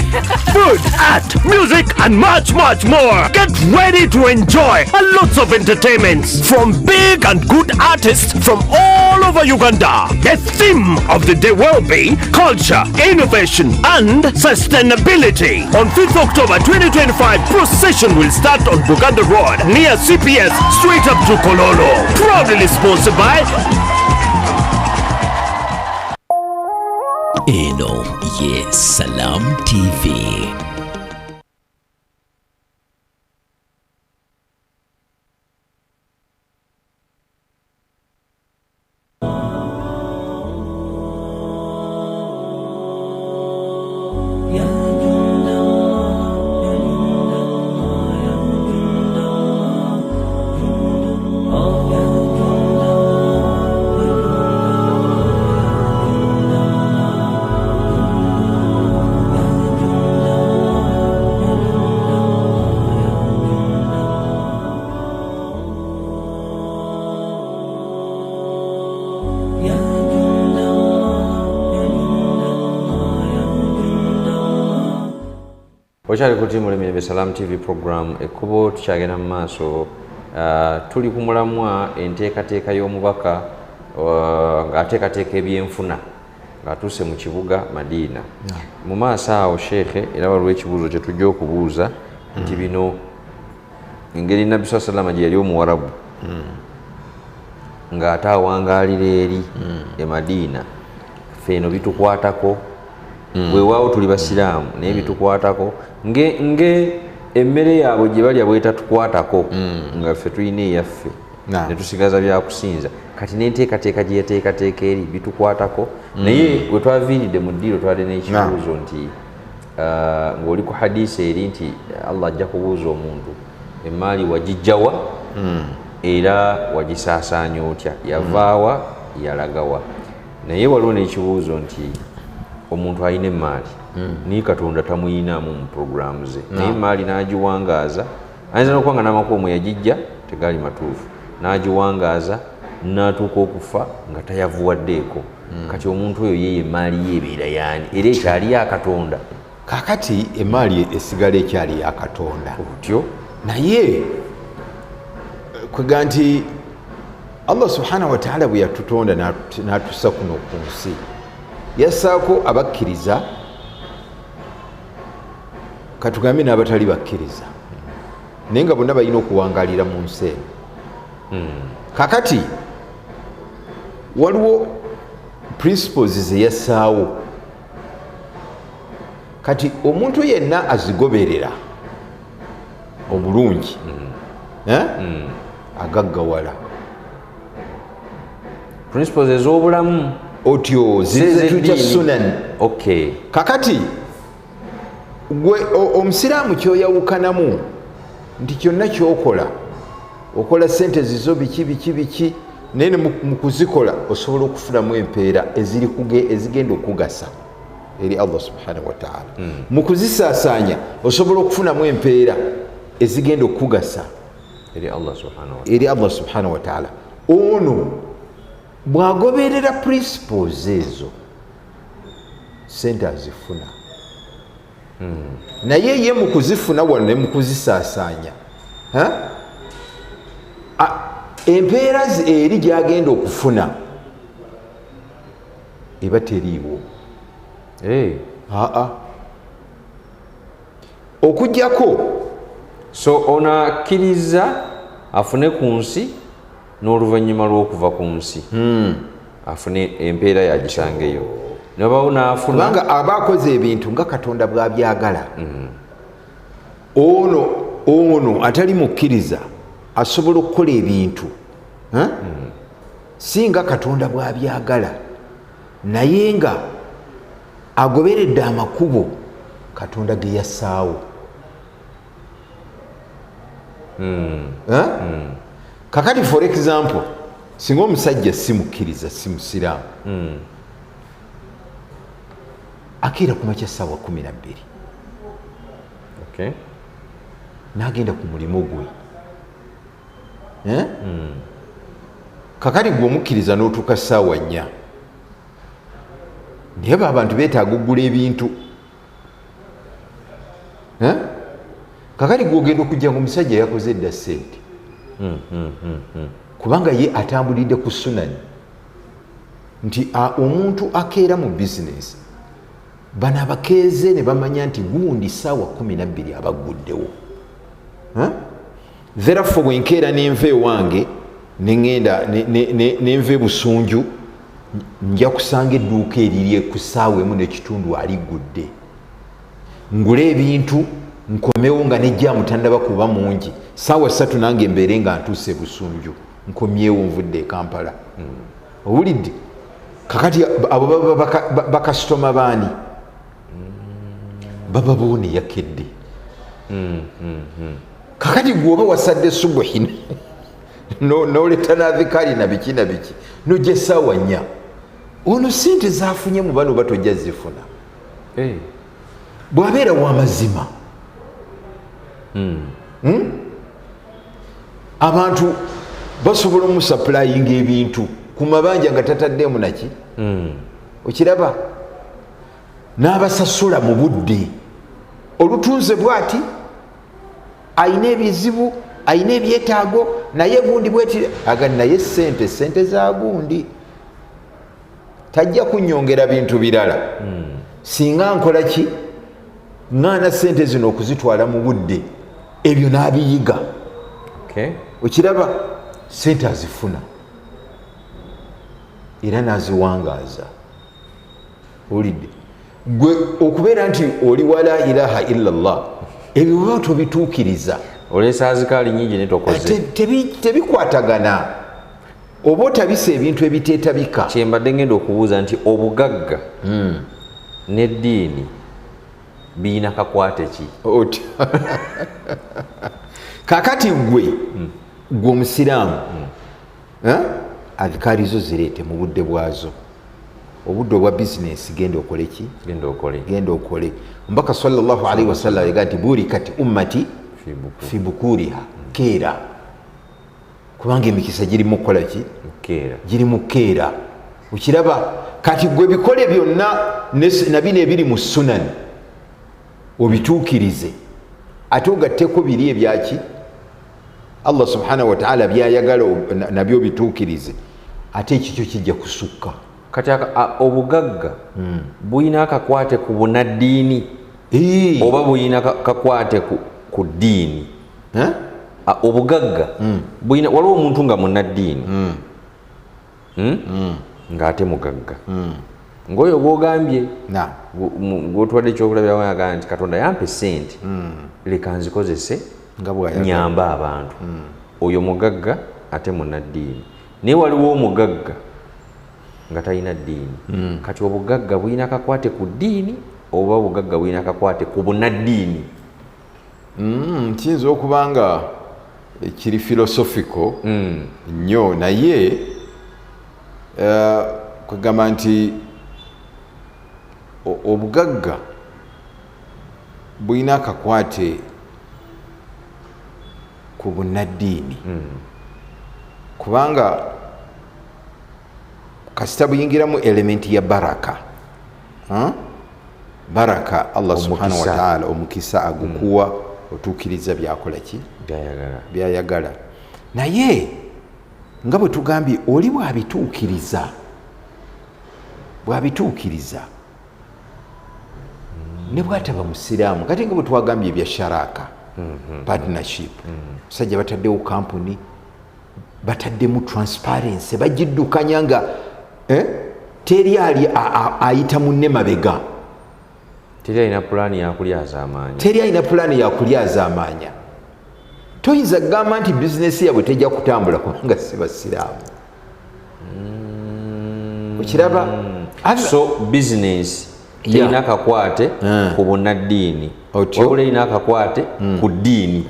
Food, art, music, and much, much more. Get ready to enjoy lots of entertainments from big and good artists from all over Uganda. The theme of the day will be culture, innovation, and sustainability. On 5th October 2025, procession will start on Buganda Road near CPS, straight up to Kololo. Proudly sponsored by Eno ye Salam TV. Okyali ku timu Mirembe Salam TV program ekkubo tukyagenda mu maaso. Tuli ku mulamwa enteekateeka y'omubaka ng'ateekateeka ebyenfuna ng'atuuse mu kibuga Madiina. Mu maaso awo Sheikhe era waliwo ekibuuzo kye tujja okubuuza nti bino engeri Nabbi sallallahu alayhi wa sallam gye yali Omuwarabu ng'ate awangaalira eri e Madiina, ffe eno bitukwatako. Weewaawo tuli basiraamu naye bitukwatako nge emmere yaabwe gye balya bwetatukwatako nga ffe tulina eyaffe ne tusigaza byakusinza. Kati n'enteekateeka gye yateekateeka eri bitukwatako naye bwe twaviiridde mu ddiiro twali n'ekibuuzo nti ng'oli ku hadisi eri nti Allah ajja kubuuza omuntu emmaali wagijjawa era wagisaasaanya otya, yavaawa yalagawa. Naye waliwo n'ekibuuzo nti omuntu alina emmaali ni katonda tamuyinamu mu programu ze naye maali n'agiwangaaza ayinza n'okuba nga n'amakubo mwe yagijja tegaali matuufu n'agiwangaaza n'atuuka okufa nga tayavuwaddeeko kati omuntu oyo yeye emaali ye ebeera yaani era ekyali ya katonda kakati emaali esigala ekyali ya katonda otyo naye kwega nti Allah subhanahu wa ta'ala bwe yatutonda n'atussa kuno ku nsi yassaako abakkiriza katugambe n'abatali bakkiriza naye nga bonna balina okuwangalira mu nsi eno kakati waliwo principles ze yassaawo kati omuntu yenna azigoberera obulungi agaggawala principles ez'obulamu otyo zituyita sunan kakati gwe omusiraamu kyoyawukanamu nti kyonna kyokola okola sente zizo biki naye mu kuzikola osobola okufunamu empeera ezigenda okugasa eri Allah subhanahu wa ta'ala mu kuzisaasaanya osobola okufunamu empeera ezigenda okugasa eri Allah subhanahu wa ta'ala ono bwagoberera principles ezo sente azifuna naye ye mu kuzifuna wano ne mu kuzisaasaanya empeera eri gyagenda okufuna eba teriiwo okugjako so ono akkiriza afune ku nsi n'oluvannyuma lw'okuva ku nsi afune empeera yagisangeyo nabawo n'afuna kubanga aba akoze ebintu nga katonda bw'abyagala ono atali mukkiriza asobola okukola ebintu si nga katonda bw'abyagala naye nga agoberedde amakubo katonda ge yassaawo kakati for example singa omusajja si mukkiriza si musiraamu akeera ku makya ssaawa 12 n'agenda ku mulimu gwe kakati gwe omukkiriza n'otuuka ssaawa 4 naye abantu beetaaga okugula ebintu kakati gwe ogenda okujja nga omusajja yakoze edda ssente kubanga ye atambulidde ku sunani nti omuntu akeera mu bizinesi bano abakeeze ne bamanya nti gundi ssaawa 12 abaguddewo therefore bwenkeera nenva ewange neŋŋenda nenva ebusunju nja kusanga edduuka eriri ku ssaawa 1.5 aligudde ngule ebintu nkomewo nga nejjaamu tannaba kuba mungi ssaawa 3 nange mbeere nga ntuuse ebusunju nkomyewo nvudde e Kampala owulidde kakati abo baba bakasitoma baani baba boone yakedde kakati gwoba wasadde subuhi noleta nadhikali na biki nojja essaawa 4 ono sente zafunye mu bano batojja zifuna bwabeera w'amazima abantu basobola omusaplayinga ebintu ku mabanja nga tataddemu naki okiraba n'abasasula mu budde olutunze bwati ayina ebizibu ayina ebyetaago naye gundi bweti agani naye sente za gundi tajja kunyongera bintu birala singa nkola ki ŋŋaana sente zino okuzitwala mu budde ebyo n'abiyiga okiraba sente azifuna era n'aziwangaaza olidde gwe okubeera nti oli wala ilaha illallah ebyo baba tobituukiriza oleesa azikaali nyingi netokoze tebikwatagana oba otabisa ebintu ebiteetabika kyembadde ngenda okubuuza nti obugagga n'eddiini biina kakwate ki kakati gwe omusiraamu adhikaari zo zireete mu budde bwazo obudde obwa bizinesi genda okole ki genda okole mbaka sallallahu alaihi wasallam yaga nti burikat ummati fi bukuriha keera kubanga emikisa giri mu kukola ki giri mu keera ukiraba kati gwe bikole byonna na bino ebiri mu sunani obituukirize ate ogatteko biri ebyaki Allah subhanahu wa ta'ala byayagala nabyo bituukirize ate ekikyo kijja kusukka kati obugagga buyina akakwate ku bunaddiini oba buyina kakwate ku ddiini obugagga buyina waliwo omuntu nga munaddiini ng'ate mugagga ng'oyo gwogambye gwotwadde ekyokulabirawo yagaa nti katonda yampa sente leka nzikozese nyamba abantu oyo mugagga ate munaddiini naye waliwo omugagga nga talina ddiini kati obugagga buyina kakwate ku ddiini oba obugagga buyina kakwate ku bunaddiini kiyinza okuba nga kiri philosophical nnyo naye kwegamba nti obugagga buyina akakwate ku bunaddiini kubanga kasita buyingiramu elementi ya baraka baraka Allah subhanahu wa ta'ala omukisa agukuwa otuukiriza byakola ki byayagala naye nga bwe tugambye oli bwabituukiriza ne bwataba musiraamu kati nga bwe twagambye ebya sharaka partnership sajja bataddewo kampuni bataddemu transparency bagiddukanya nga teri ali ayita munne mabega teri alina pulaani yakulyaza amaanya toyinza kugamba nti bizinesi yabwe tejja kutambula kubanga si basiraamu okiraba so bizinesi terina akakwate ku bunaddiini wabula erina akakwate ku ddiini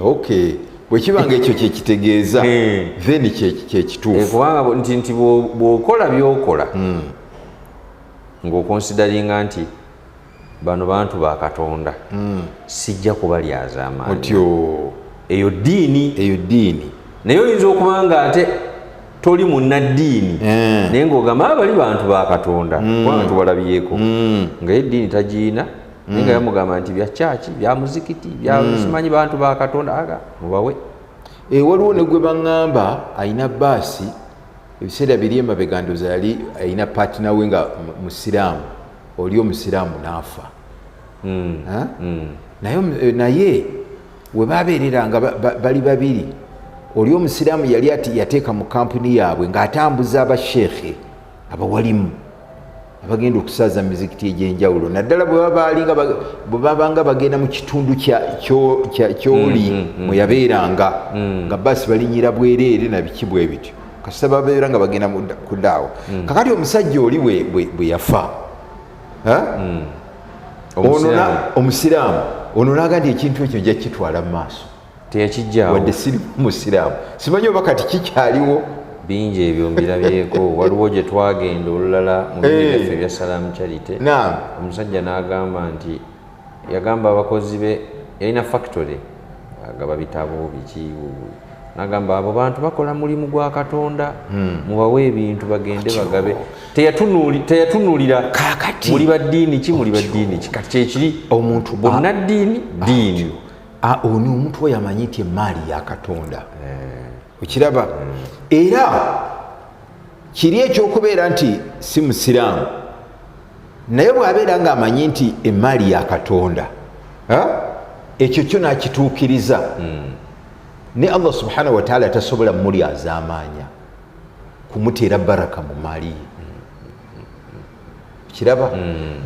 bwekibanga ekyo kyekitegeeza then kyekituufu kubanga nti bw'okola byokola ng'okonsidaringa nti bano bantu ba Katonda sijja kubalyaza amaanyi eyo ddiini naye oyinza okuba nga ate toli munnaddiini naye ng'ogamba abali bantu ba Katonda kubanga tubalabyeko nga eddiini tagiina naye nga yamugamba nti bya chachi bya muzikiti bya simanyi bantu ba Katonda aga mubawe waliwo ne gwe baŋŋamba ayina baasi ebiseera biri emabega ndoza yali ayina patina we nga musiraamu oli omusiraamu n'afa naye we babeereranga bali babiri oli omusiraamu yali ati yateeka mu kampuni yaabwe ng'atambuza abasheekhe abawalimu abagenda okusaaza mizikiti egyenjawulo naddala bwe babanga bagenda mu kitundu kyoli mwe yabeeranga nga baasi balinyira bwereere na biki bwe bityo kasita babeera nga bagenda kudaawo kakati omusajja oli bwe yafa omusiraamu ono naga nti ekintu ekyo nja kitwala mu maaso teyakijjaawo wadde siri musiraamu simanyi oba kati kikyaliwo bingi ebyo mbirabyeko waliwo gye twagenda olulala mu byaffe ebya Salaam Charity omusajja n'agamba nti yagamba abakozi be yalina factory agaba bitabo biki n'agamba abo bantu bakola mulimu gwa Katonda mubawe ebintu bagende bagabe teyatunuulira muli baddiini ki muli baddiini ki kati kyekiri omuntu bonnaddiini ddiini ono omuntu oyo amanyi nti emaali ya Katonda okiraba era kiri ekyokubeera nti si musiraamu naye bw'abeera ng'amanyi nti emaali ya Katonda ekyo kyo nakituukiriza ne Allah subhanahu wa ta'ala tasobola mulyaza amaanya kumuteera baraka mu maali ye kiraba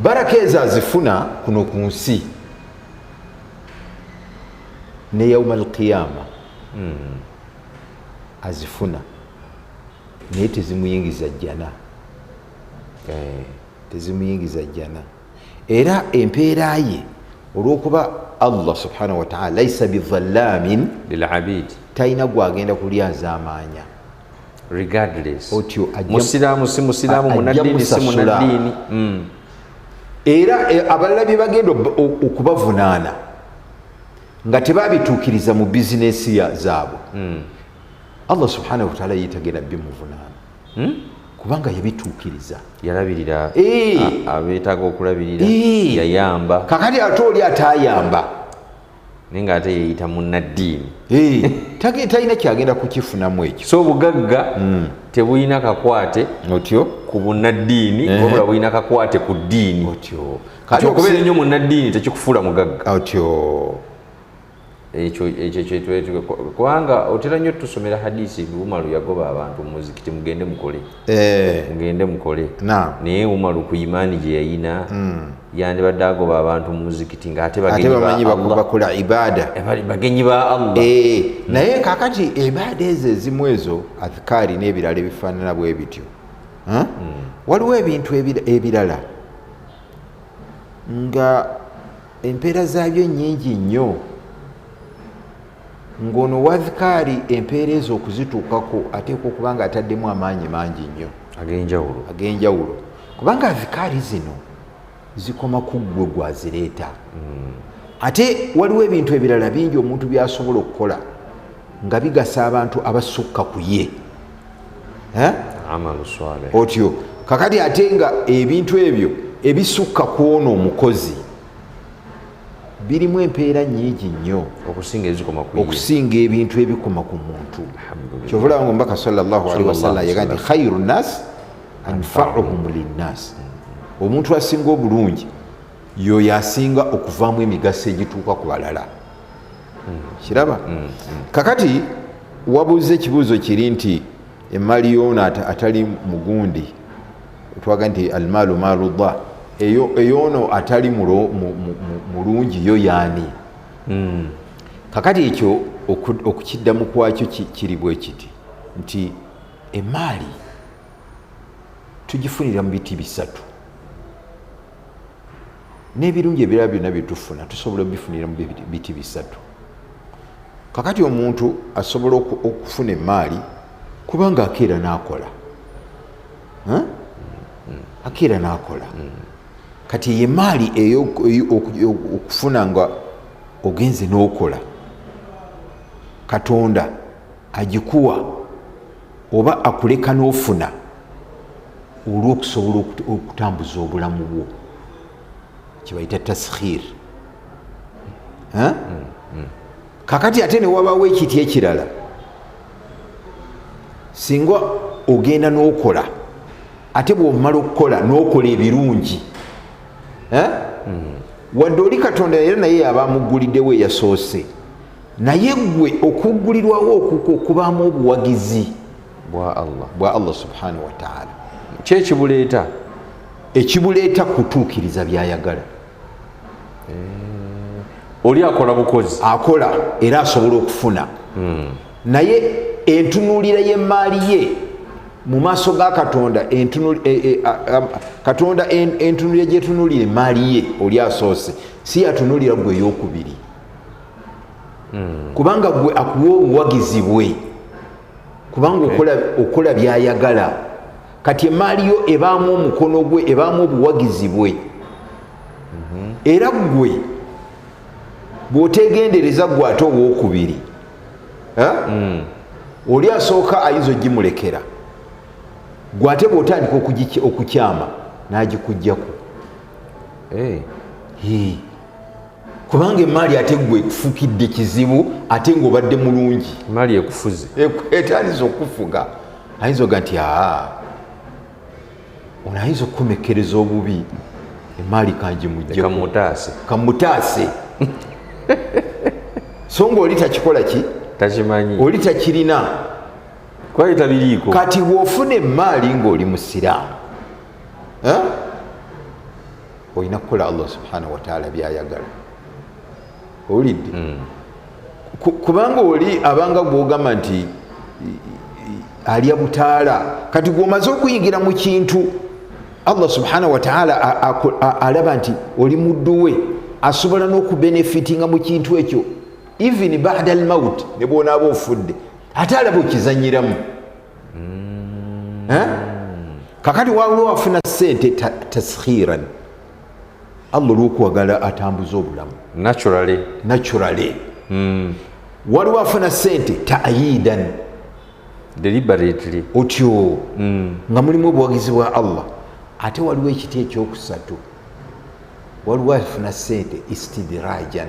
baraka ezo azifuna kuno ku nsi ne yauma alqiyama azifuna naye tezimuyingiza jjana era empeera ye olw'okuba Allah subhanahu wa ta'ala laisa bidhallamin lilabid talina gwagenda kulyaza amaanya regardless otyo musiraamu si musiraamu munaddiini si munaddiini era abalala bye bagenda okubavunaana nga tebabituukiriza mu bizinesi zaabwe Allah subhanahu wa ta'ala yitagenda bimuvunaana kubanga yabituukiriza yalabirira abeetaaga okulabirira yayamba kakati ate oli ataayamba naye nga ate yeeyita munnaddiini talina kyagenda kukifunamu ekyo so obugagga tebulina kakwate otyo ku bunnaddiini wabula bulina kakwate ku ddiini otyo kati okubeera ennyo munnaddiini tekikufuula mugagga otyo ekyo kubanga otera nnyo tusomera hadisi Umaru yagoba abantu mu muzikiti mugende mukole naye Umaru ku imaani gye yayina yandibadde agoba abantu mu muzikiti ng'ate bagenyi bakola ibada bagenyi ba Allah naye kakati ibada ezo ezimu ezo adhikaari n'ebirala ebifaanana bwe bityo waliwo ebintu ebirala nga empeera zaabyo nnyingi nnyo ng'ono wadhikaari empeera ezo okuzituukako ateekwa okuba nga ataddemu amaanyi mangi nnyo ag'enjawulo kubanga adhikaari zino zikoma ku ggwe gwazireeta ate waliwo ebintu ebirala bingi omuntu byasobola okukola nga bigasa abantu abasukka ku ye otyo kakati ate nga ebintu ebyo ebisukka ku ono omukozi birimu empeera nnyingi nnyo okusinga ebintu ebikoma ku muntu kyovulaba nga omubaka sallallahu alaihi wasallam yaga nti khairu nnas anfa'uhum linnas omuntu asinga obulungi yoyo asinga okuvaamu emigaso egituuka ku balala kiraba kakati wabuuza ekibuuzo kiri nti emaali yoona atali mugundi twaga nti almaalu maalullah eyoono atali mulungi yo yaani kakati ekyo okukiddamu kwakyo kiri bwe kiti nti emaali tugifunira mu biti bisatu n'ebirungi ebirala byonna byetufuna tusobola obifunira mu biti bisatu kakati omuntu asobola okufuna emaali kubanga akeera n'akola kati ye maali okufuna nga ogenze n'okola Katonda agikuwa oba akuleka n'ofuna olw'okusobola okutambuza obulamu bwo kibayita taskhir kakati ate ne wabaawo ekiti ekirala singa ogenda n'okola ate bw'omala okukola n'okola ebirungi wadde oli Katonda era naye yaba amugguliddewo eyasoose naye gwe okuggulirwawo okuko okubaamu obuwagizi bwa Allah subhanahu wa ta'ala ekibuleeta kutuukiriza byayagala oli akola bukozi akola era asobola okufuna naye entunuulira y'emaali ye mu maaso ga Katonda Katonda entunuulira gyetunuulira emaali ye oli asoose si yatunuulira gwe ey'okubiri kubanga gwe akuwa obuwagizi bwe kubanga okola byayagala kati emaali yo ebaamu omukono gwe ebaamu obuwagizi bwe era gwe bw'otegendereza gwe ate owookubiri oli asooka ayinza ogimulekera gwe ate bw'otandika okukyama n'agikugjaku kubanga emaali ate gwe ekufukidde kizibu ate ng'obadde mulungi emaali ekufuze etandise okufuga ayinza oga nti ono ayinza okukomekereza obubi emaali kanjimugjeku kamutaase so nga oli takikola ki takimanyi oli takirina kwayita biriiko kati bw'ofuna emaali ng'oli musiraamu olina kukola Allah subhanahu wa ta'ala byayagala owulidde kubanga oli abanga gwogamba nti alya butaala kati gw'omaze okuyingira mu kintu Allah subhanahu wa ta'ala alaba nti oli muddu we asobola n'okubenefitinga mu kintu ekyo even ba'da al-maut ne bw'onaaba ofudde ate alaba okizanyiramu kakati waliwo wafuna sente taskhiran Allah olwokuwagala atambuza obulamu naturally waliwo afuna sente ta'yidan deliberately otyo nga mulimu obuwagizi bwa Allah ate waliwo ekiti ekyokusatu waliwo afuna sente istidrajan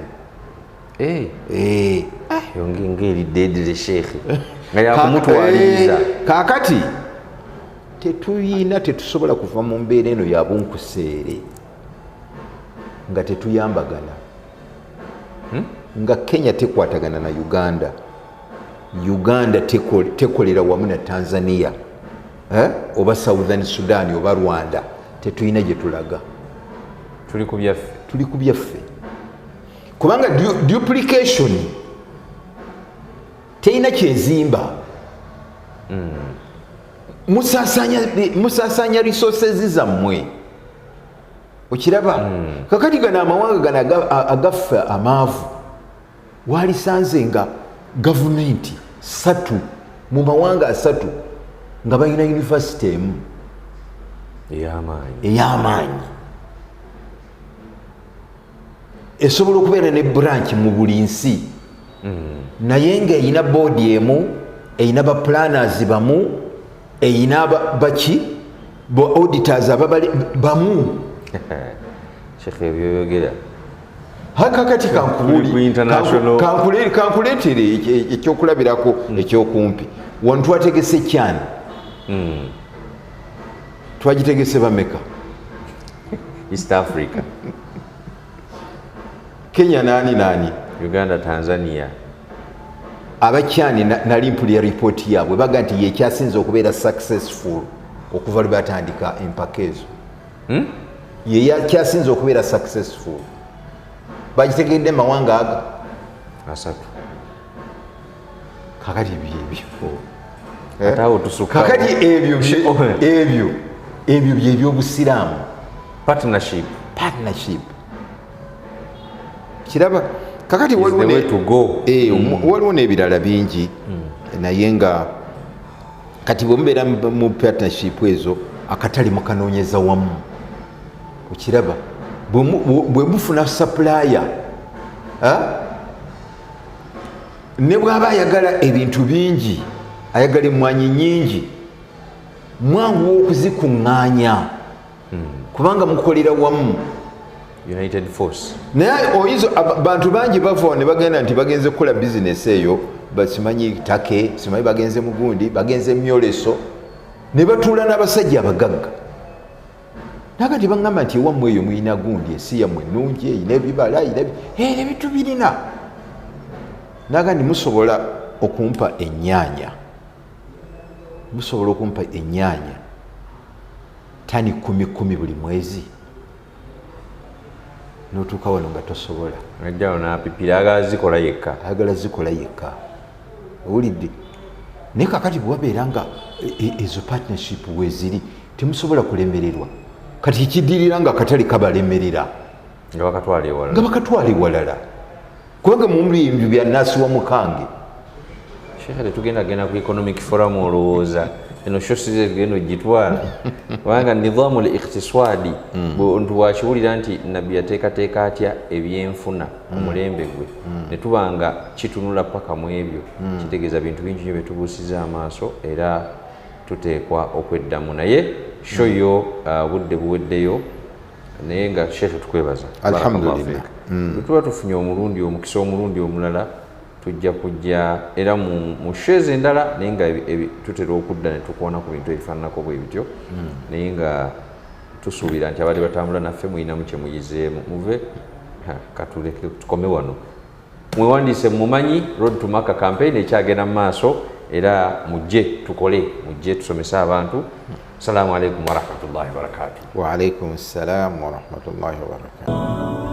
yongengeri dedire shekhi nga yakumutwaliza kakati tetusobola kuva mu mbeera eno ya bunkuseere nga tetuyambagana nga Kenya tekwatagana na Uganda tekolera wamu na Tanzania oba Southern Sudan oba Rwanda tetuyina gye tulaga tuli ku byaffe kubanga duplication teyina kyezimba musasanya resources zammwe okiraba kakati gana amawanga gana agaffe amaavu walisanze nga gavumenti 3 mu mawanga 3 nga balina university emu ey'amaanyi esobola okubeera ne branch mu buli nsi naye nga eyina board emu eyina ba planners bamu eyina baki bo auditors ababali bamu shekhe ebyoyogera hakakati kankuleetere ekyokulabirako ekyokumpi wano twategese kyani twagitegese bameka East Africa Kenya nani Uganda Tanzania abakyani nali mpulira report yaabwe baga nti yekyasinze okubeera successful okuva lwe batandika empaka ezo yekyasinze okubeera successful bagitegedde mawanga aga asatu kakati byebyo kakati ebyo byebyobusiraamu partnership kiraba kakati waliwo n'ebirala bingi naye nga kati bwemubeera mu partnership ezo akatali mukanoonyeza wamu okiraba bwe mufuna supplier ne bw'aba ayagala ebintu bingi ayagala emmwanyi nyingi mwangu okuzikuŋŋaanya kubanga mukolera wamu United Force naye oyinza bantu bangi bava ne bagenda nti bagenze kukola bizinesi eyo basimanyi take simanyi bagenze mugundi bagenze myoleso ne batuula n'abasajja abagagga naga tibaŋŋamba nti ewammwe eyo muyina gundi ensi yammwe ennungi eyina ebibala ebintu birina naga ndi musobola okumpa ennyaanya tani 10 buli mwezi notuuka wano nga tosobola ajjawo napipira ayagala zikola yekka owulidde naye kakati bwewabeera nga ezo partnership weziri temusobola kulemererwa kati ekidirira nga akatale kabalemerera nga bakatwala ewalala kubanga mumubintu bya nasi wa mukange shekhe tetugendagenda ku economic forum olowooza eno shosize gendo gitwala kubanga nidhamu l-ikhtiswadi buntu wakiwulira nti nabbi yateekateeka atya ebyenfuna omulembe gwe ne tubanga kitunula paka mu ebyo kitegeeza bintu bingi nyo byetubuusiza amaaso era tuteekwa okweddamu naye shoyo budde buweddeyo naye nga shekhe tukwebaza alhamdulillah tuba tufunye omukisa omulundi omulala tujja kujja era mu sheze endala naye nga tutera okudda ne tukoona ku bintu ebifaananako bwe bityo naye nga tusuubira nti abali batambula naffe muyinamu kye muyizeemu muve katuleke tukome wano mwewandiise mumanyi road to Maka campaign ekyagenda mu maaso era mujje tukole mujje tusomese abantu. Assalamu alaikum warahmatullahi wabarakatuh. Wa alaikum assalam warahmatullahi wabarakatuh.